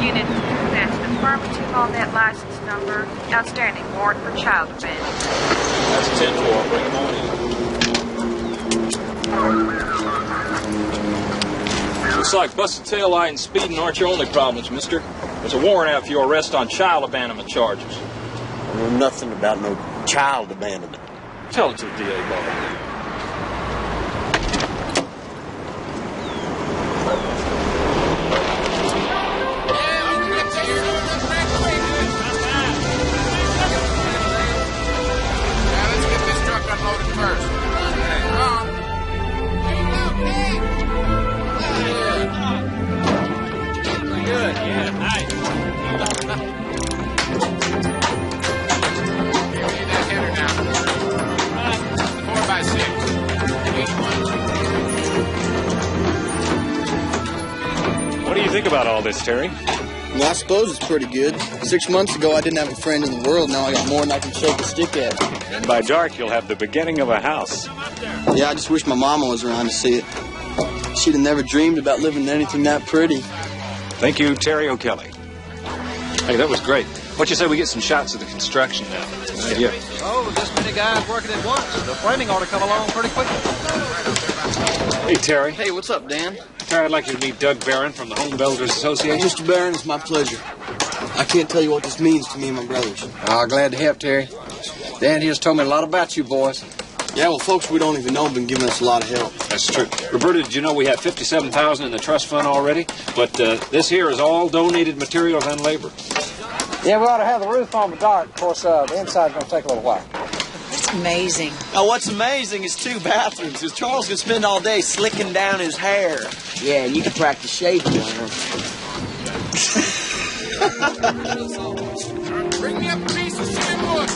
Unit, that's affirmative on that license number. Outstanding warrant for child abandonment. That's 10-4. Bring them on in. Looks like busted taillight and speeding aren't your only problems, mister. There's a warrant out for your arrest on child abandonment charges. I know nothing about no child abandonment. Tell it to the DA, Bob. What do you think about all this, Terry? Well, I suppose it's pretty good. 6 months ago, I didn't have a friend in the world. Now I got more than I can shake a stick at. And by dark, you'll have the beginning of a house. Yeah, I just wish my mama was around to see it. She'd have never dreamed about living in anything that pretty. Thank you, Terry O'Kelly. Hey, that was great. What you say we get some shots of the construction now? Yeah. Oh, this many guys working at once. The framing ought to come along pretty quickly. Hey, Terry. Hey, what's up, Dan? Terry, I'd like you to meet Doug Barron from the Home Builders Association. Mr. Barron, it's my pleasure. I can't tell you what this means to me and my brothers. Glad to help, Terry. Dan, he just told me a lot about you boys. Yeah, well, folks we don't even know have been giving us a lot of help. That's true. Roberta, did you know we have $57,000 in the trust fund already? But this here is all donated materials and labor. Yeah, we ought to have the roof on the dark. Of course, the inside's going to take a little while. That's amazing. Now, what's amazing is 2 bathrooms, because Charles can spend all day slicking down his hair. Yeah, and you can practice shaving on him. Bring me up a piece of cedar wood.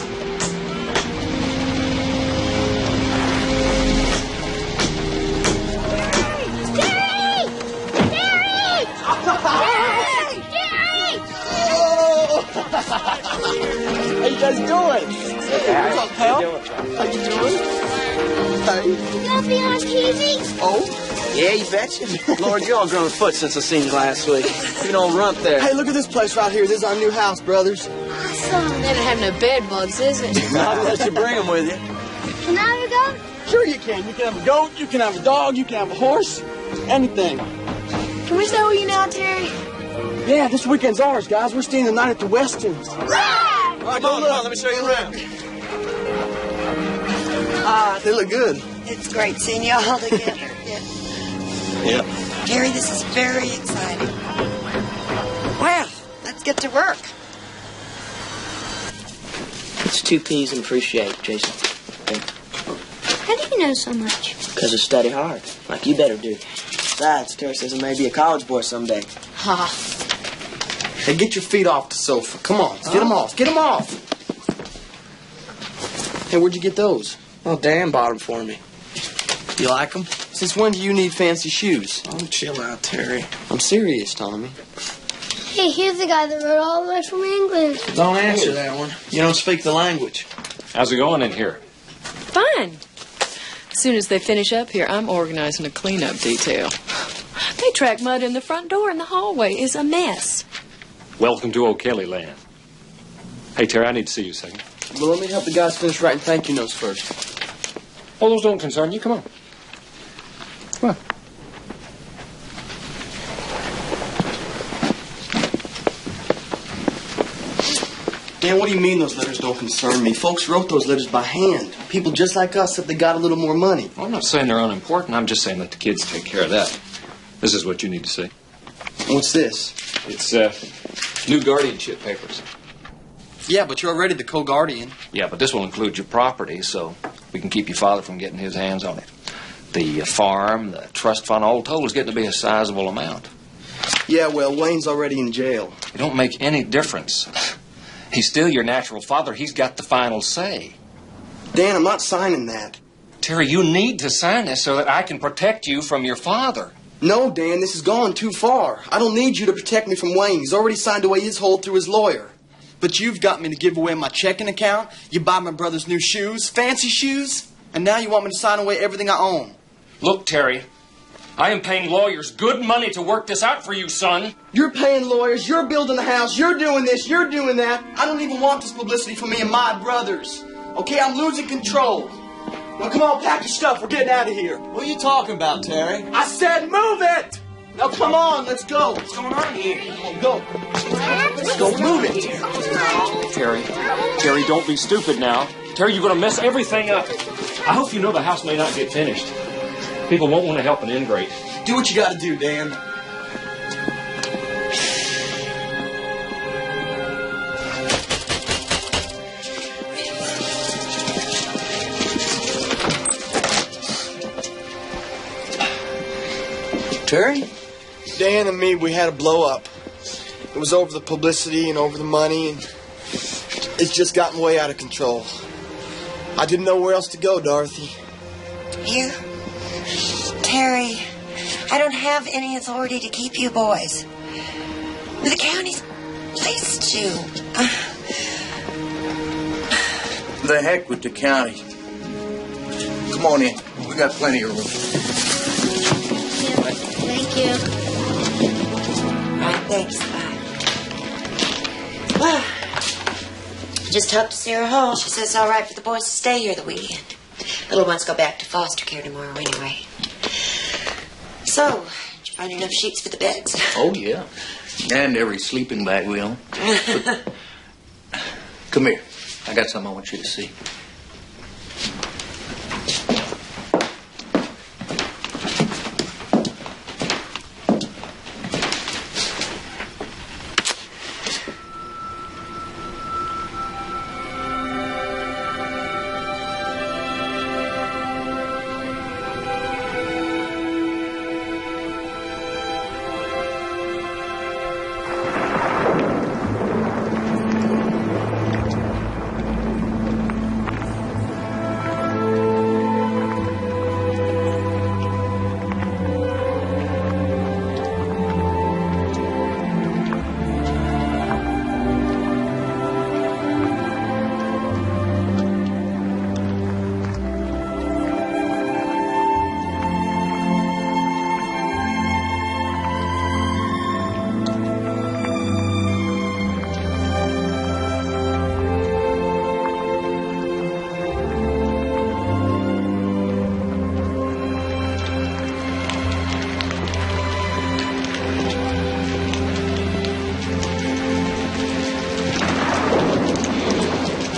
How you guys doing? What's up, pal? How you doing? Hey. You gonna be on TV? Oh? Yeah, you betcha. Lord, you're all grown foot since I seen you last week. You don't rump there. Hey, look at this place right here. This is our new house, brothers. Awesome. They don't have no bed bugs, is it? Not unless you bring them with you. Can I have a goat? Sure you can. You can have a goat, you can have a dog, you can have a horse, anything. Can we stay with you now, Terry? Yeah, this weekend's ours, guys. We're staying the night at the Westons. Right! All right, come on, let me show you around. They look good. It's great seeing you all together. Yeah. Terry, this is very exciting. Well, let's get to work. It's 2 peas and free shake, Jason. How do you know so much? Because I study hard, like you better do. Besides, Terry says I may be a college boy someday. Ha. Hey, get your feet off the sofa. Come on, get them off. Get them off. Hey, where'd you get those? Well, Dan bought them for me. You like them? Since when do you need fancy shoes? Oh, chill out, Terry. I'm serious, Tommy. Hey, here's the guy that wrote all the way from England. Don't answer that one. You don't speak the language. How's it going in here? Fine. As soon as they finish up here, I'm organizing a cleanup detail. They track mud in the front door, and the hallway is a mess. Welcome to O'Kelly land. Hey, Terry, I need to see you a second. Well, let me help the guys finish writing thank you notes first. Oh, those don't concern you. Come on. Come on. Dan, what do you mean those letters don't concern me? Folks wrote those letters by hand. People just like us, if they got a little more money. Well, I'm not saying they're unimportant. I'm just saying let the kids take care of that. This is what you need to see. What's this? It's new guardianship papers. Yeah, but you're already the co-guardian. Yeah, but this will include your property, so we can keep your father from getting his hands on it. The farm, the trust fund, all told is getting to be a sizable amount. Yeah, well, Wayne's already in jail. It don't make any difference. He's still your natural father. He's got the final say. Dan, I'm not signing that. Terry, you need to sign this so that I can protect you from your father. No, Dan, this has gone too far. I don't need you to protect me from Wayne. He's already signed away his hold through his lawyer. But you've got me to give away my checking account. You buy my brother's new shoes, fancy shoes, and now you want me to sign away everything I own. Look, Terry, I am paying lawyers good money to work this out for you, son. You're paying lawyers, you're building a house, you're doing this, you're doing that. I don't even want this publicity for me and my brothers. Okay, I'm losing control. Now come on, pack your stuff, we're getting out of here. What are you talking about, Terry? I said move it! Now come on, let's go. What's going on here? Come on, go. Let's go, move it. Terry, don't be stupid now. Terry, you're going to mess everything up. I hope you know the house may not get finished. People won't want to help an ingrate. Do what you got to do, Dan. Terry? Dan and me, we had a blow-up. It was over the publicity and over the money, and it's just gotten way out of control. I didn't know where else to go, Dorothy. You? Terry, I don't have any authority to keep you boys. The county's placed you. The heck with the county. Come on in. We got plenty of room. Thank you. Right, thanks. Bye. Well, just talked to Sarah Hall. She says it's all right for the boys to stay here the weekend. Little ones go back to foster care tomorrow anyway. So, did you find enough sheets for the beds? Oh, yeah. And every sleeping bag we own. Come here. I got something I want you to see.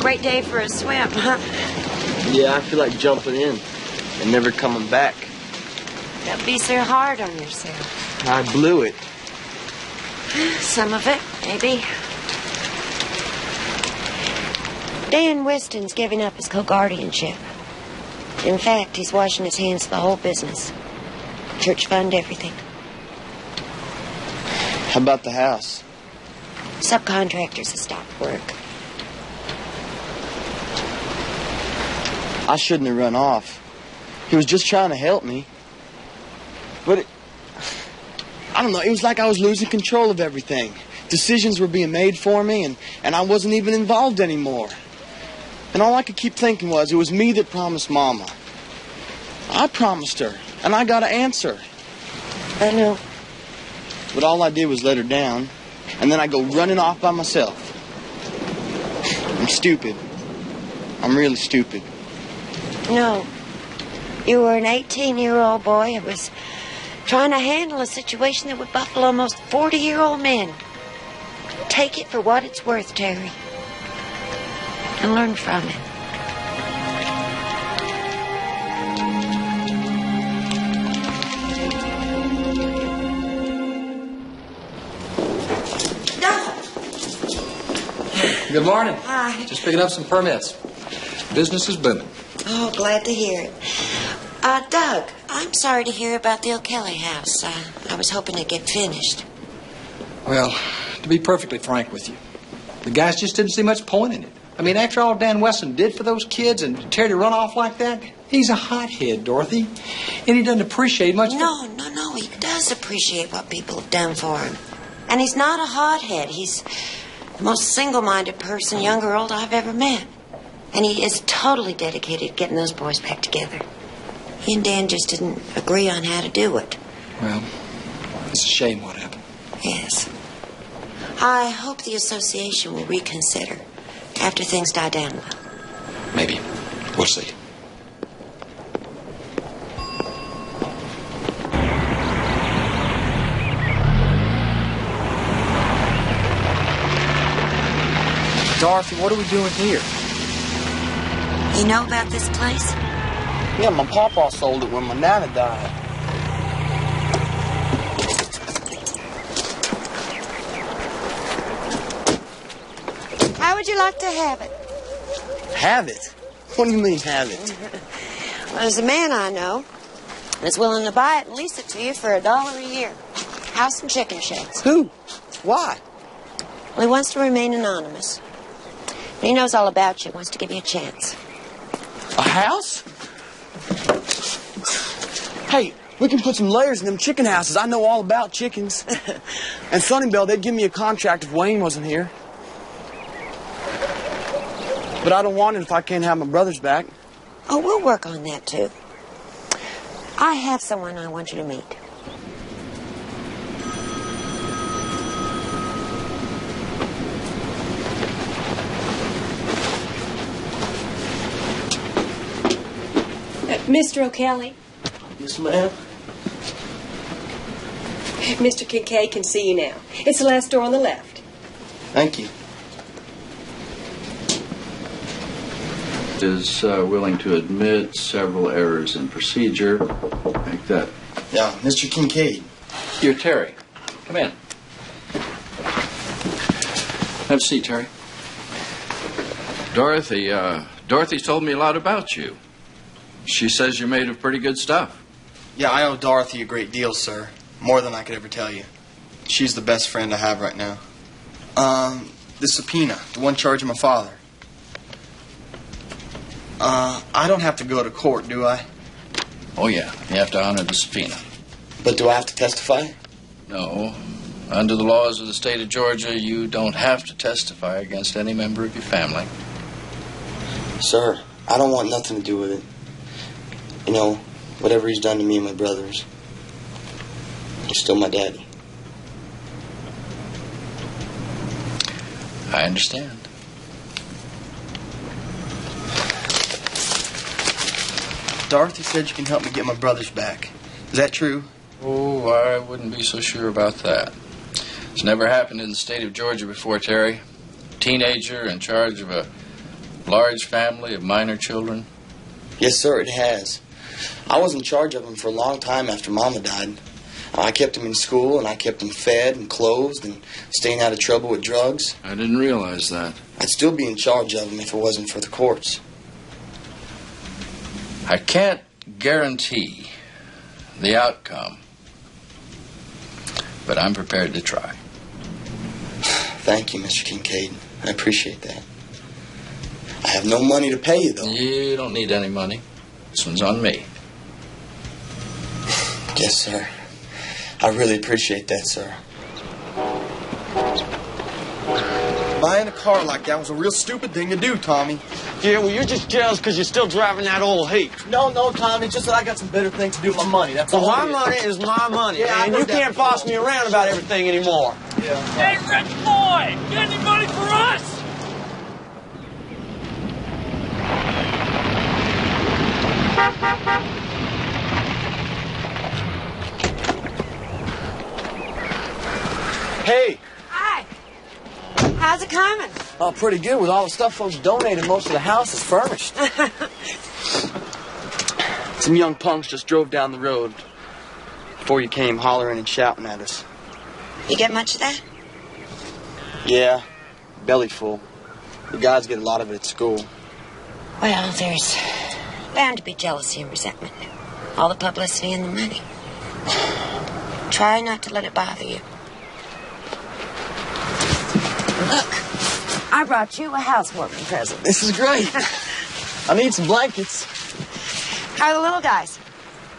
Great day for a swim, huh? Yeah, I feel like jumping in and never coming back. Don't be so hard on yourself. I blew it. Some of it, maybe. Dan Weston's giving up his co-guardianship. In fact, he's washing his hands of the whole business. Church fund, everything. How about the house? Subcontractors have stopped work. I shouldn't have run off. He was just trying to help me. But I don't know, it was like I was losing control of everything. Decisions were being made for me, and I wasn't even involved anymore. And all I could keep thinking was, it was me that promised Mama. I promised her, and I got to answer. I know. But all I did was let her down, and then I go running off by myself. stupid. I'm really stupid. No. You were an 18-year-old boy who was trying to handle a situation that would buffalo most 40-year-old men. Take it for what it's worth, Terry. And learn from it. Good morning. Hi. Just picking up some permits. Business is booming. Oh, glad to hear it. Doug, I'm sorry to hear about the O'Kelly house. I was hoping to get finished. Well, to be perfectly frank with you, the guys just didn't see much point in it. I mean, after all Dan Weston did for those kids and Terry to run off like that, he's a hothead, Dorothy. And he doesn't appreciate much. No. He does appreciate what people have done for him. And he's not a hothead. He's the most single-minded person, young or old, I've ever met. And he is totally dedicated to getting those boys back together. He and Dan just didn't agree on how to do it. Well, it's a shame what happened. Yes. I hope the association will reconsider after things die down a little. Maybe. We'll see. Dorothy, what are we doing here? You know about this place? Yeah, my papa sold it when my nana died. How would you like to have it? Have it? What do you mean, have it? Well, there's a man I know that's willing to buy it and lease it to you for $1 a year. House and chicken sheds. Who? Why? Well, he wants to remain anonymous. But he knows all about you, wants to give you a chance. A house? Hey, we can put some layers in them chicken houses. I know all about chickens. And Sunnyvale, they'd give me a contract if Wayne wasn't here. But I don't want it if I can't have my brothers back. Oh, we'll work on that, too. I have someone I want you to meet. Mr. O'Kelly, Yes, ma'am. Mr. Kincaid can see you now. It's the last door on the left. Thank you. Is willing to admit several errors in procedure. Like that. Yeah, Mr. Kincaid. You're Terry. Come in. Have a seat, Terry. Dorothy's told me a lot about you. She says you're made of pretty good stuff. Yeah, I owe Dorothy a great deal, sir. More than I could ever tell you. She's the best friend I have right now. The subpoena, the one charging my father. I don't have to go to court, do I? Oh, yeah. You have to honor the subpoena. But do I have to testify? No. Under the laws of the state of Georgia, you don't have to testify against any member of your family. Sir, I don't want nothing to do with it. You know, whatever he's done to me and my brothers, he's still my daddy. I understand. Dorothy said you can help me get my brothers back. Is that true? Oh, I wouldn't be so sure about that. It's never happened in the state of Georgia before, Terry. A teenager in charge of a large family of minor children. Yes, sir, it has. I was in charge of them for a long time after Mama died. I kept them in school, and I kept them fed and clothed and staying out of trouble with drugs. I didn't realize that. I'd still be in charge of them if it wasn't for the courts. I can't guarantee the outcome, but I'm prepared to try. Thank you, Mr. Kincaid. I appreciate that. I have no money to pay you, though. You don't need any money. This one's on me. Yes, sir. I really appreciate that, sir. Buying a car like that was a real stupid thing to do, Tommy. Yeah, well, you're just jealous because you're still driving that old heap. No, Tommy. It's just that I got some better things to do with my money. That's all. Well, my money is my money, yeah, and you can't boss me around about everything anymore. Yeah. Hey, rich boy! Got any money for us? Hey! Hi. How's it coming? Oh, pretty good. With all the stuff folks donated, most of the house is furnished. Some young punks just drove down the road before you came, hollering and shouting at us. You get much of that? Yeah, belly full. The guys get a lot of it at school. Well, there's bound to be jealousy and resentment. All the publicity and the money. Try not to let it bother you. Look, I brought you a housewarming present. This is great. I need some blankets. How are the little guys?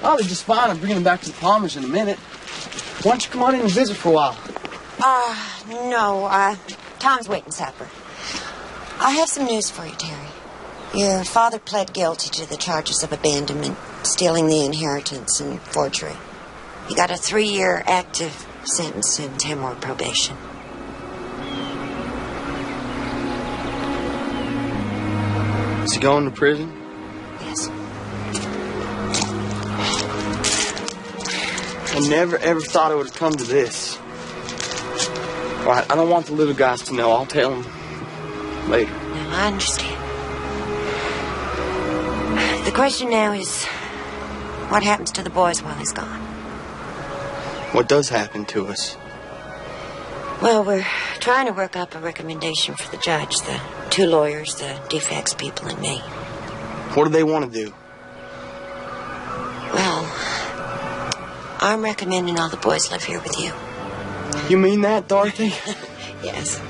Oh, they're just fine. I'm bringing them back to the Palmers in a minute. Why don't you come on in and visit for a while? No, Tom's waiting supper. I have some news for you, Terry. Your father pled guilty to the charges of abandonment, stealing the inheritance, and forgery. He got a 3-year active sentence and 10 more probation. Is he going to prison? Yes. I never, ever thought it would have come to this. All right, I don't want the little guys to know. I'll tell them later. No, I understand. The question now is, what happens to the boys while he's gone? What does happen to us? Well, we're trying to work up a recommendation for the judge, the 2 lawyers, the defects people, and me. What do they want to do? Well, I'm recommending all the boys live here with you. You mean that, Dorothy? Yes.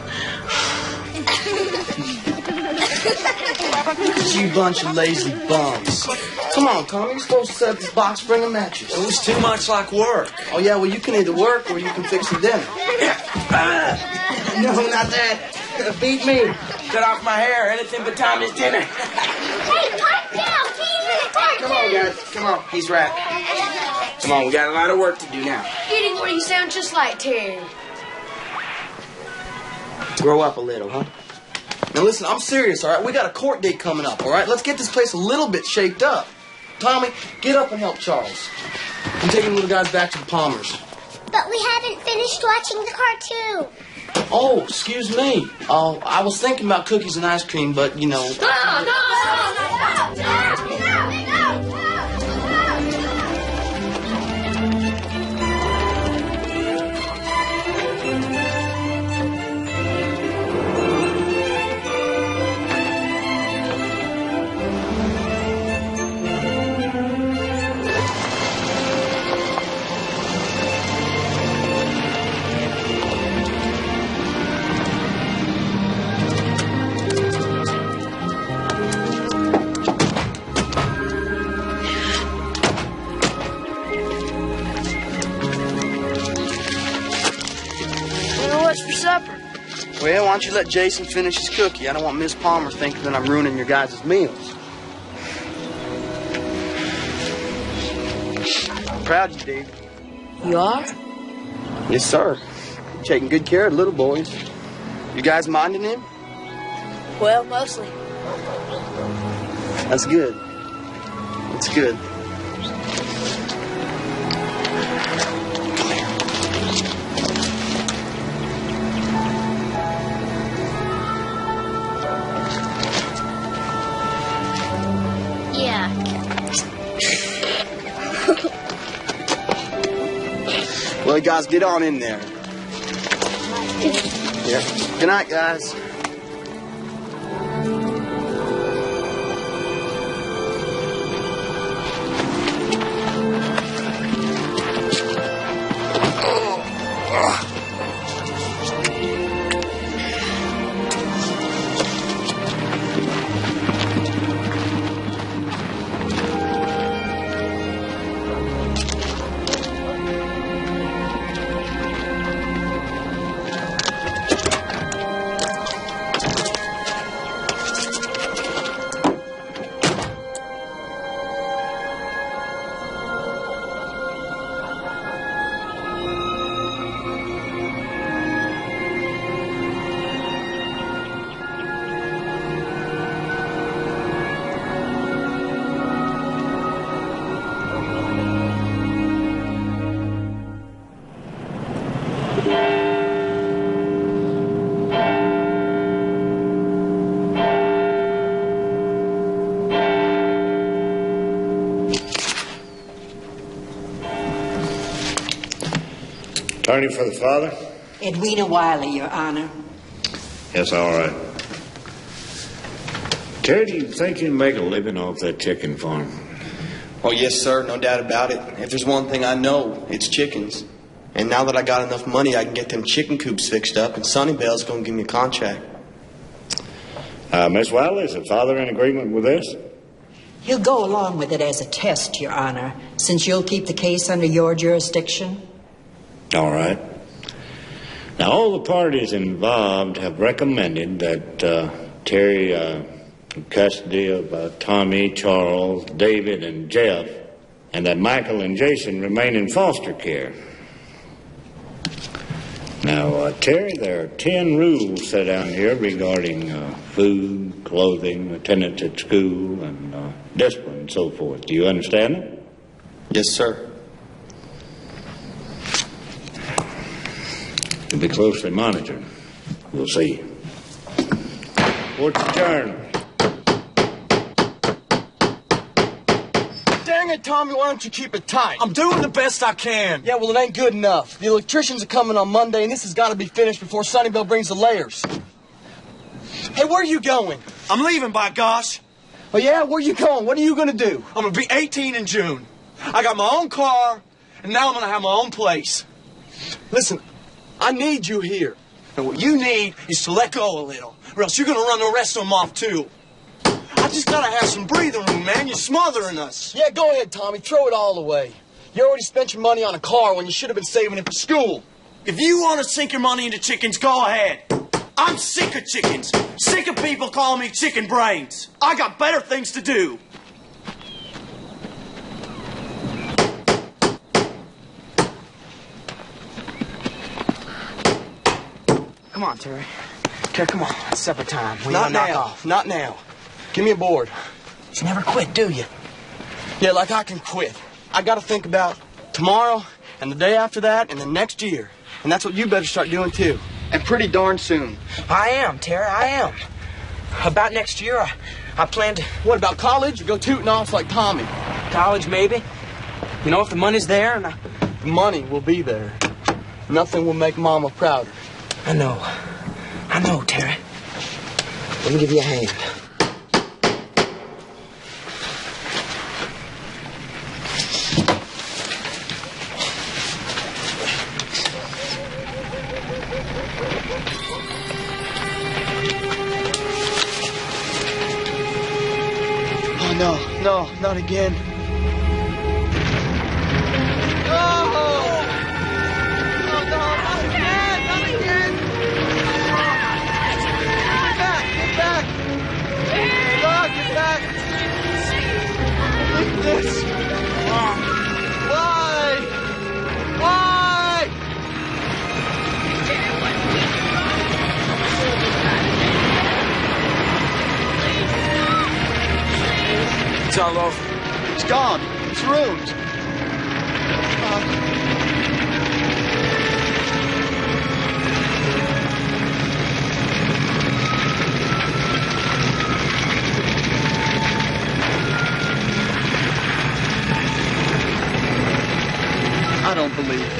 You bunch of lazy bums. Come on, Tommy. You're supposed to set up this box spring of mattress. It was too much like work. Oh, yeah, well, you can either work or you can fix the dinner. No, not that. Beat me. Cut off my hair. Anything but Tommy's dinner. Hey, pipe down! Come on, guys. Come on. He's right. Come on, we got a lot of work to do now. Getting where you sound just like Terry. Grow up a little, huh? Now, listen, I'm serious, all right? We got a court date coming up, all right? Let's get this place a little bit shaped up. Tommy, get up and help Charles. I'm taking the little guys back to the Palmers. But we haven't finished watching the cartoon. Oh, excuse me. Oh, I was thinking about cookies and ice cream, but, you know... For supper. Well, why don't you let Jason finish his cookie? I don't want Miss Palmer thinking that I'm ruining your guys' meals. I'm proud of you, Dave. You are? Yes, sir. You're taking good care of the little boys. You guys minding him? Well, mostly. That's good. That's good. Well, guys, get on in there. Yeah. Good night, guys. Attorney for the father? Edwina Wiley, Your Honor. Yes, all right. Terry, do you think you can make a living off that chicken farm? Oh, yes, sir. No doubt about it. If there's one thing I know, it's chickens. And now that I got enough money, I can get them chicken coops fixed up, and Sunnybell's going to give me a contract. Miss Wiley, is the father in agreement with this? He'll go along with it as a test, Your Honor, since you'll keep the case under your jurisdiction. All right. Now, all the parties involved have recommended that Terry in custody of Tommy, Charles, David, and Jeff, and that Michael and Jason remain in foster care. Now, Terry, there are 10 rules set down here regarding food, clothing, attendance at school, and discipline and so forth. Do you understand them? Yes, sir. You'll be closely monitored. We'll see. Court's adjourned. Dang it, Tommy, why don't you keep it tight? I'm doing the best I can. Yeah, well, it ain't good enough. The electricians are coming on Monday, and this has got to be finished before Sunnybell brings the layers. Hey, where are you going? I'm leaving, by gosh. Oh, yeah? Where are you going? What are you going to do? I'm going to be 18 in June. I got my own car, and now I'm going to have my own place. Listen, I need you here. And what you need is to let go a little, or else you're going to run the rest of them off, too. I just got to have some breathing room, man. You're smothering us. Yeah, go ahead, Tommy. Throw it all away. You already spent your money on a car when you should have been saving it for school. If you want to sink your money into chickens, go ahead. I'm sick of chickens. Sick of people calling me chicken brains. I got better things to do. Come on, Terry. Terry, come on. It's supper time. Not now. Not now. Give me a board. You never quit, do you? Yeah, like I can quit. I got to think about tomorrow and the day after that and the next year. And that's what you better start doing, too. And pretty darn soon. I am, Terry, I am. About next year, I plan to... What, about college? Or go tooting off like Tommy? College, maybe. You know, if the money's there and The money will be there. Nothing will make Mama prouder. I know, Terry. Let me give you a hand. Oh, no, not again. No! Oh, no, not again, not again! Get back! God, get back! Leave this! Why? Why? It's all over. It's gone. It's ruined. I don't believe it.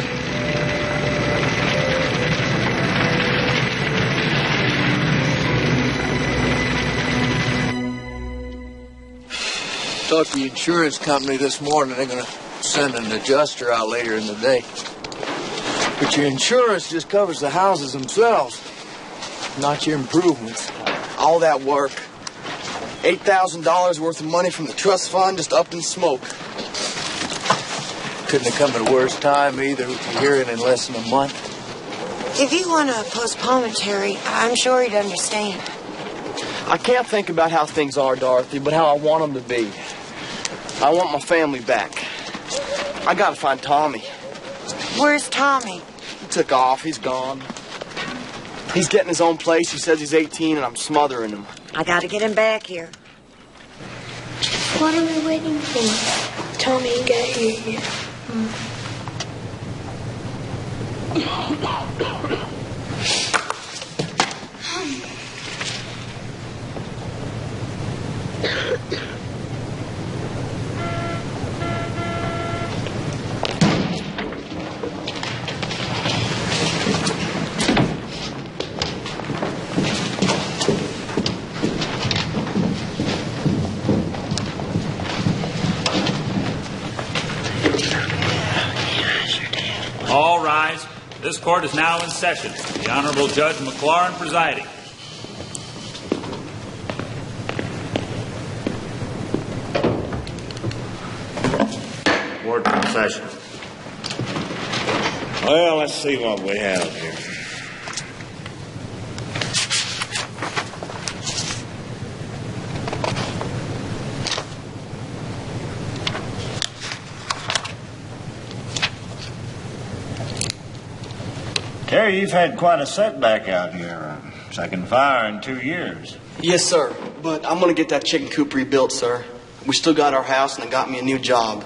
Talked to the insurance company this morning. They're going to send an adjuster out later in the day. But your insurance just covers the houses themselves, not your improvements. All that work. $8,000 worth of money from the trust fund just up in smoke. Couldn't have come at a worse time either. You're hearing in less than a month. If you want to postpone it, Terry, I'm sure he'd understand. I can't think about how things are, Dorothy, but how I want them to be. I want my family back. I gotta find Tommy. Where's Tommy? He took off. He's gone. He's getting his own place. He says he's 18 and I'm smothering him. I gotta get him back here. What are we waiting for? Tommy ain't got here yet. rise. This court is now in session. The Honorable Judge McLaurin presiding. Court in session. Well, let's see what we have here. Terry, you've had quite a setback out here. Second fire in 2 years. Yes, sir. But I'm going to get that chicken coop rebuilt, sir. We still got our house, and I got me a new job.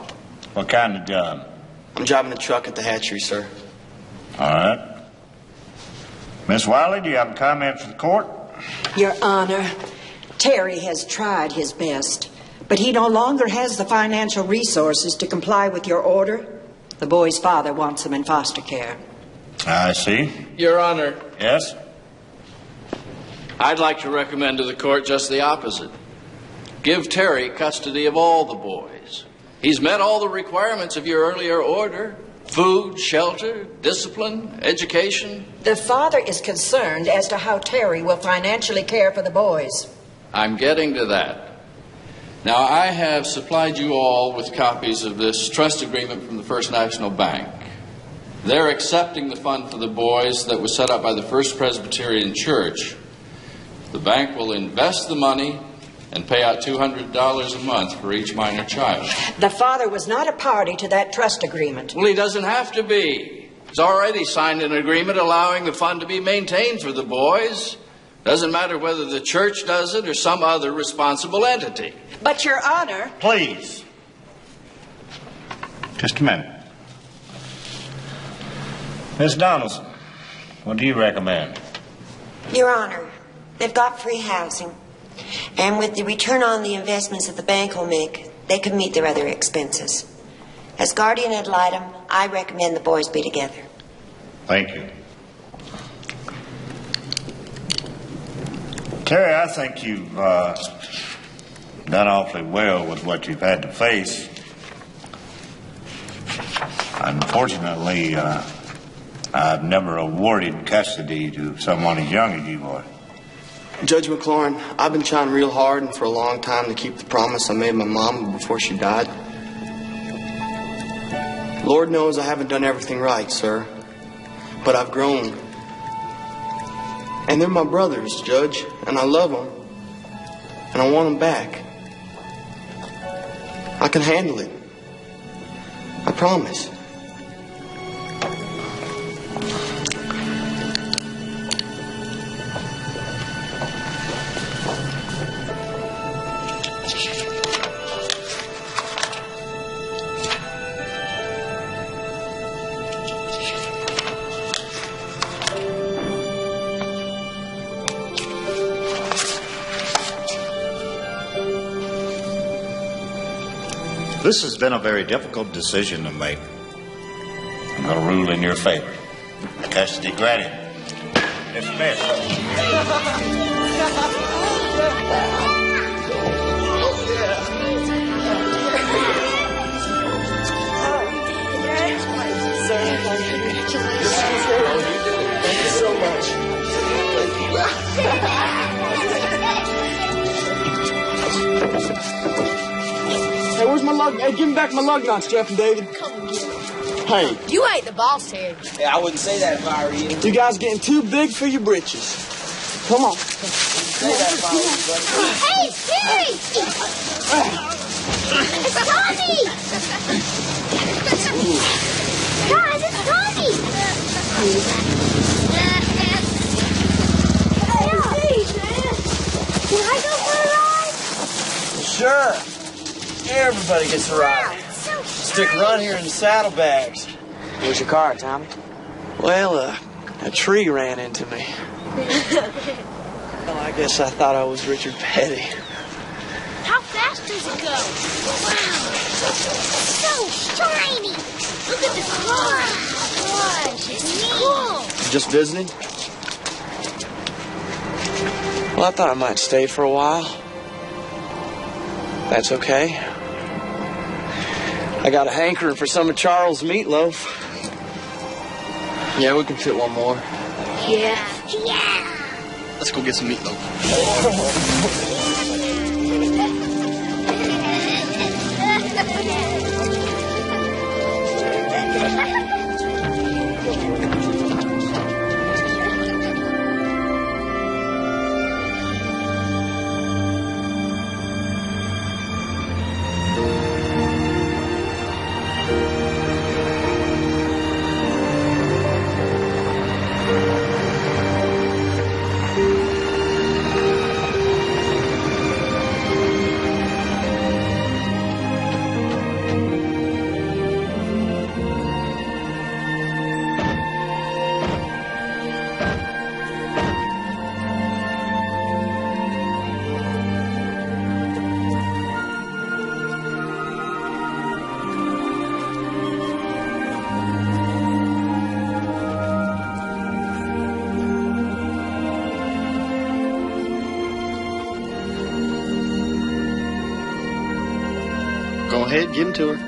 What kind of job? I'm driving a truck at the hatchery, sir. All right. Miss Wiley, do you have a comment for the court? Your Honor, Terry has tried his best, but he no longer has the financial resources to comply with your order. The boy's father wants him in foster care. I see. Your Honor. Yes? I'd like to recommend to the court just the opposite. Give Terry custody of all the boys. He's met all the requirements of your earlier order. Food, shelter, discipline, education. The father is concerned as to how Terry will financially care for the boys. I'm getting to that. Now, I have supplied you all with copies of this trust agreement from the First National Bank. They're accepting the fund for the boys that was set up by the First Presbyterian Church. The bank will invest the money and pay out $200 a month for each minor child. The father was not a party to that trust agreement. Well, he doesn't have to be. He's already signed an agreement allowing the fund to be maintained for the boys. Doesn't matter whether the church does it or some other responsible entity. But, Your Honor... Please. Just a minute. Miss Donaldson, what do you recommend? Your Honor, they've got free housing. And with the return on the investments that the bank will make, they could meet their other expenses. As guardian ad litem, I recommend the boys be together. Thank you. Terry, I think you've done awfully well with what you've had to face. Unfortunately, I've never awarded custody to someone as young as you are. Judge McLaurin, I've been trying real hard and for a long time to keep the promise I made my mom before she died. Lord knows I haven't done everything right, sir. But I've grown. And they're my brothers, Judge, and I love them. And I want them back. I can handle it. I promise. This has been a very difficult decision to make. I'm going to rule in your favor. Custody granted. Dismissed. Thank you so much. Hey, where's my lug? Hey, give me back my lug nuts, Jeff and David. Come and get it. Hey. You ain't the boss, Terry. Yeah, I wouldn't say that if I were you. You guys getting too big for your britches. Come on. Say that if I were you, buddy. Hey, Terry! It's Tommy! Guys, it's Tommy! Can I go for a ride? Sure. Everybody gets a ride. So Stick run here in the saddlebags. Where's your car, Tommy? Well, a tree ran into me. Well, I guess I thought I was Richard Petty. How fast does it go? Wow. So shiny. Look at the car. Gosh, it's cool. Just visiting? Well, I thought I might stay for a while. That's okay. I got a hankering for some of Charles' meatloaf. Yeah, we can fit one more. Yeah. Yeah. Let's go get some meatloaf. Go ahead, give them to her.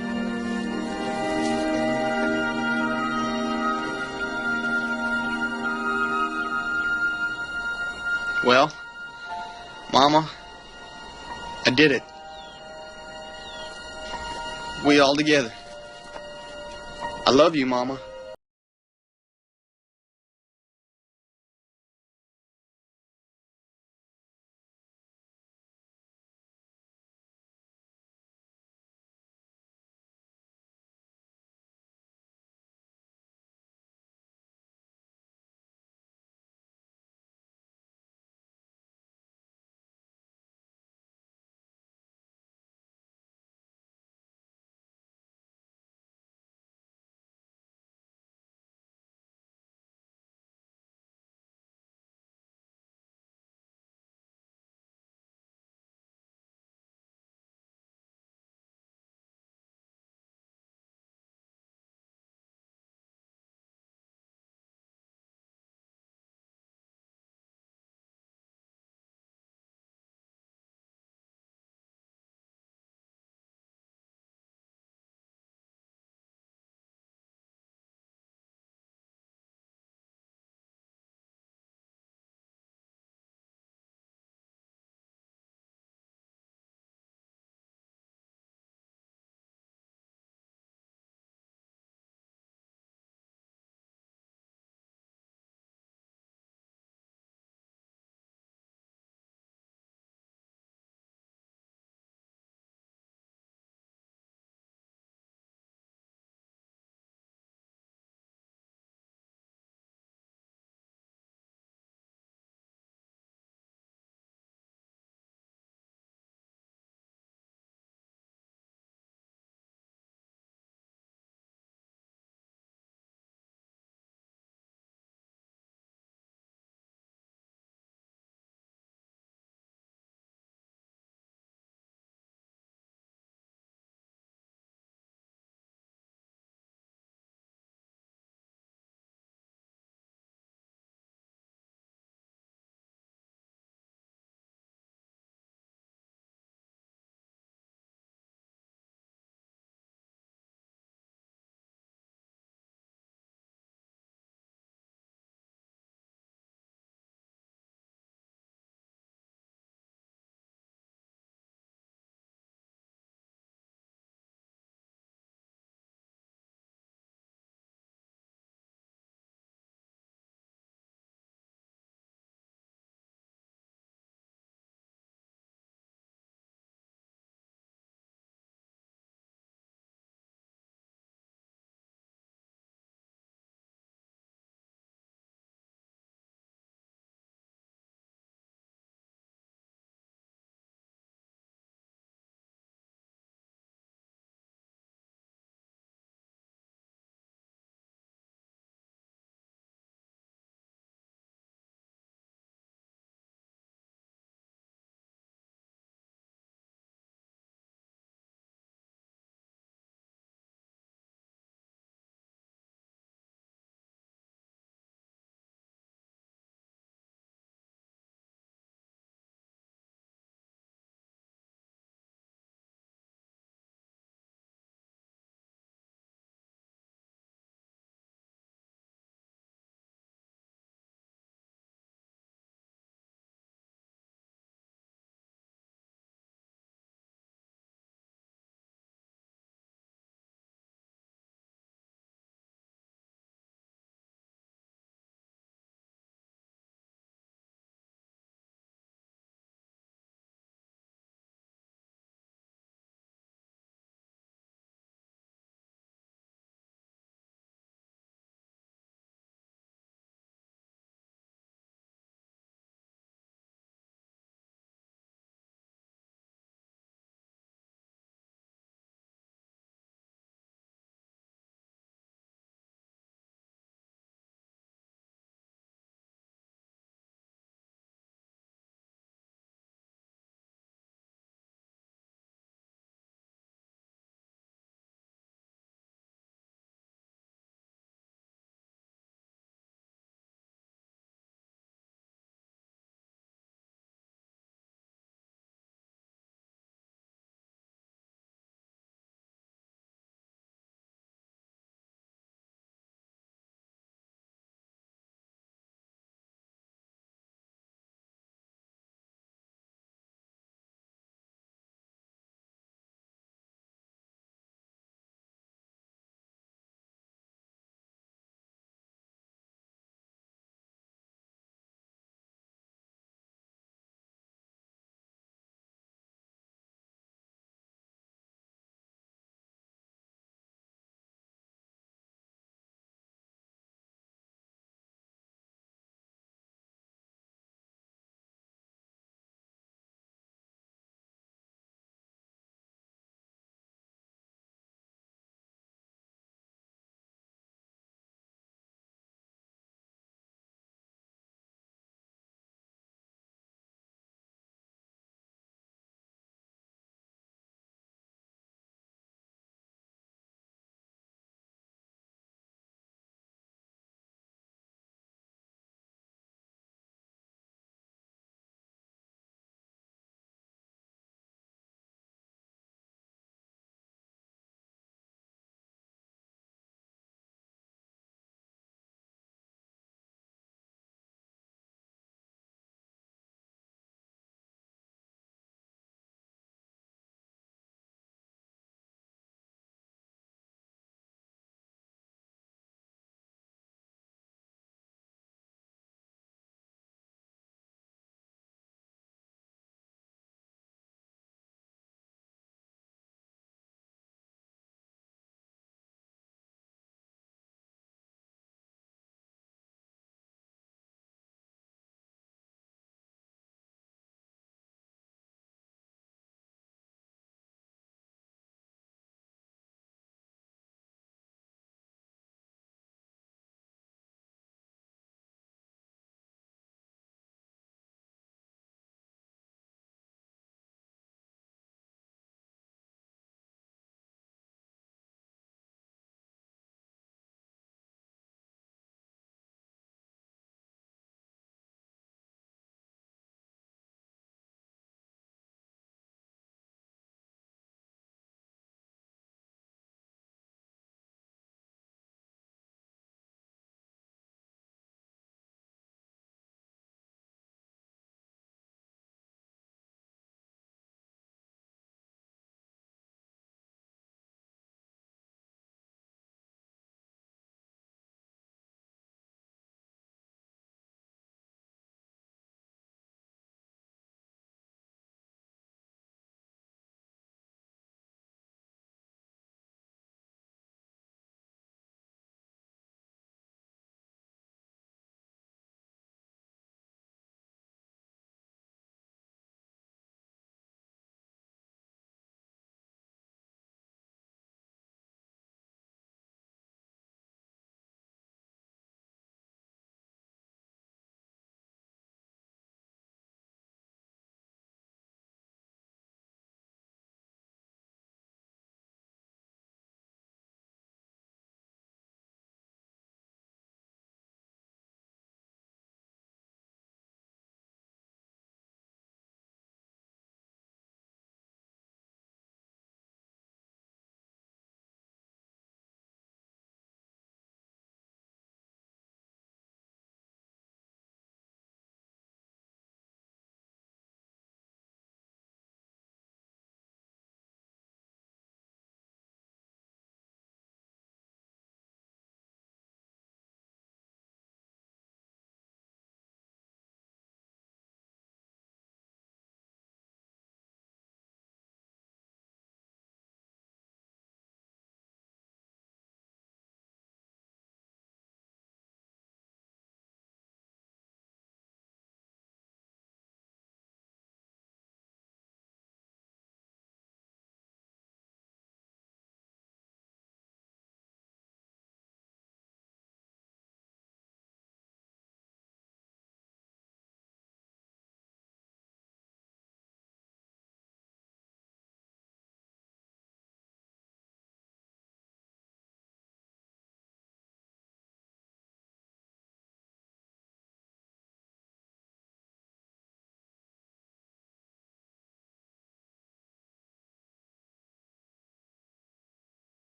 Well, Mama, I did it. We all together. I love you, Mama.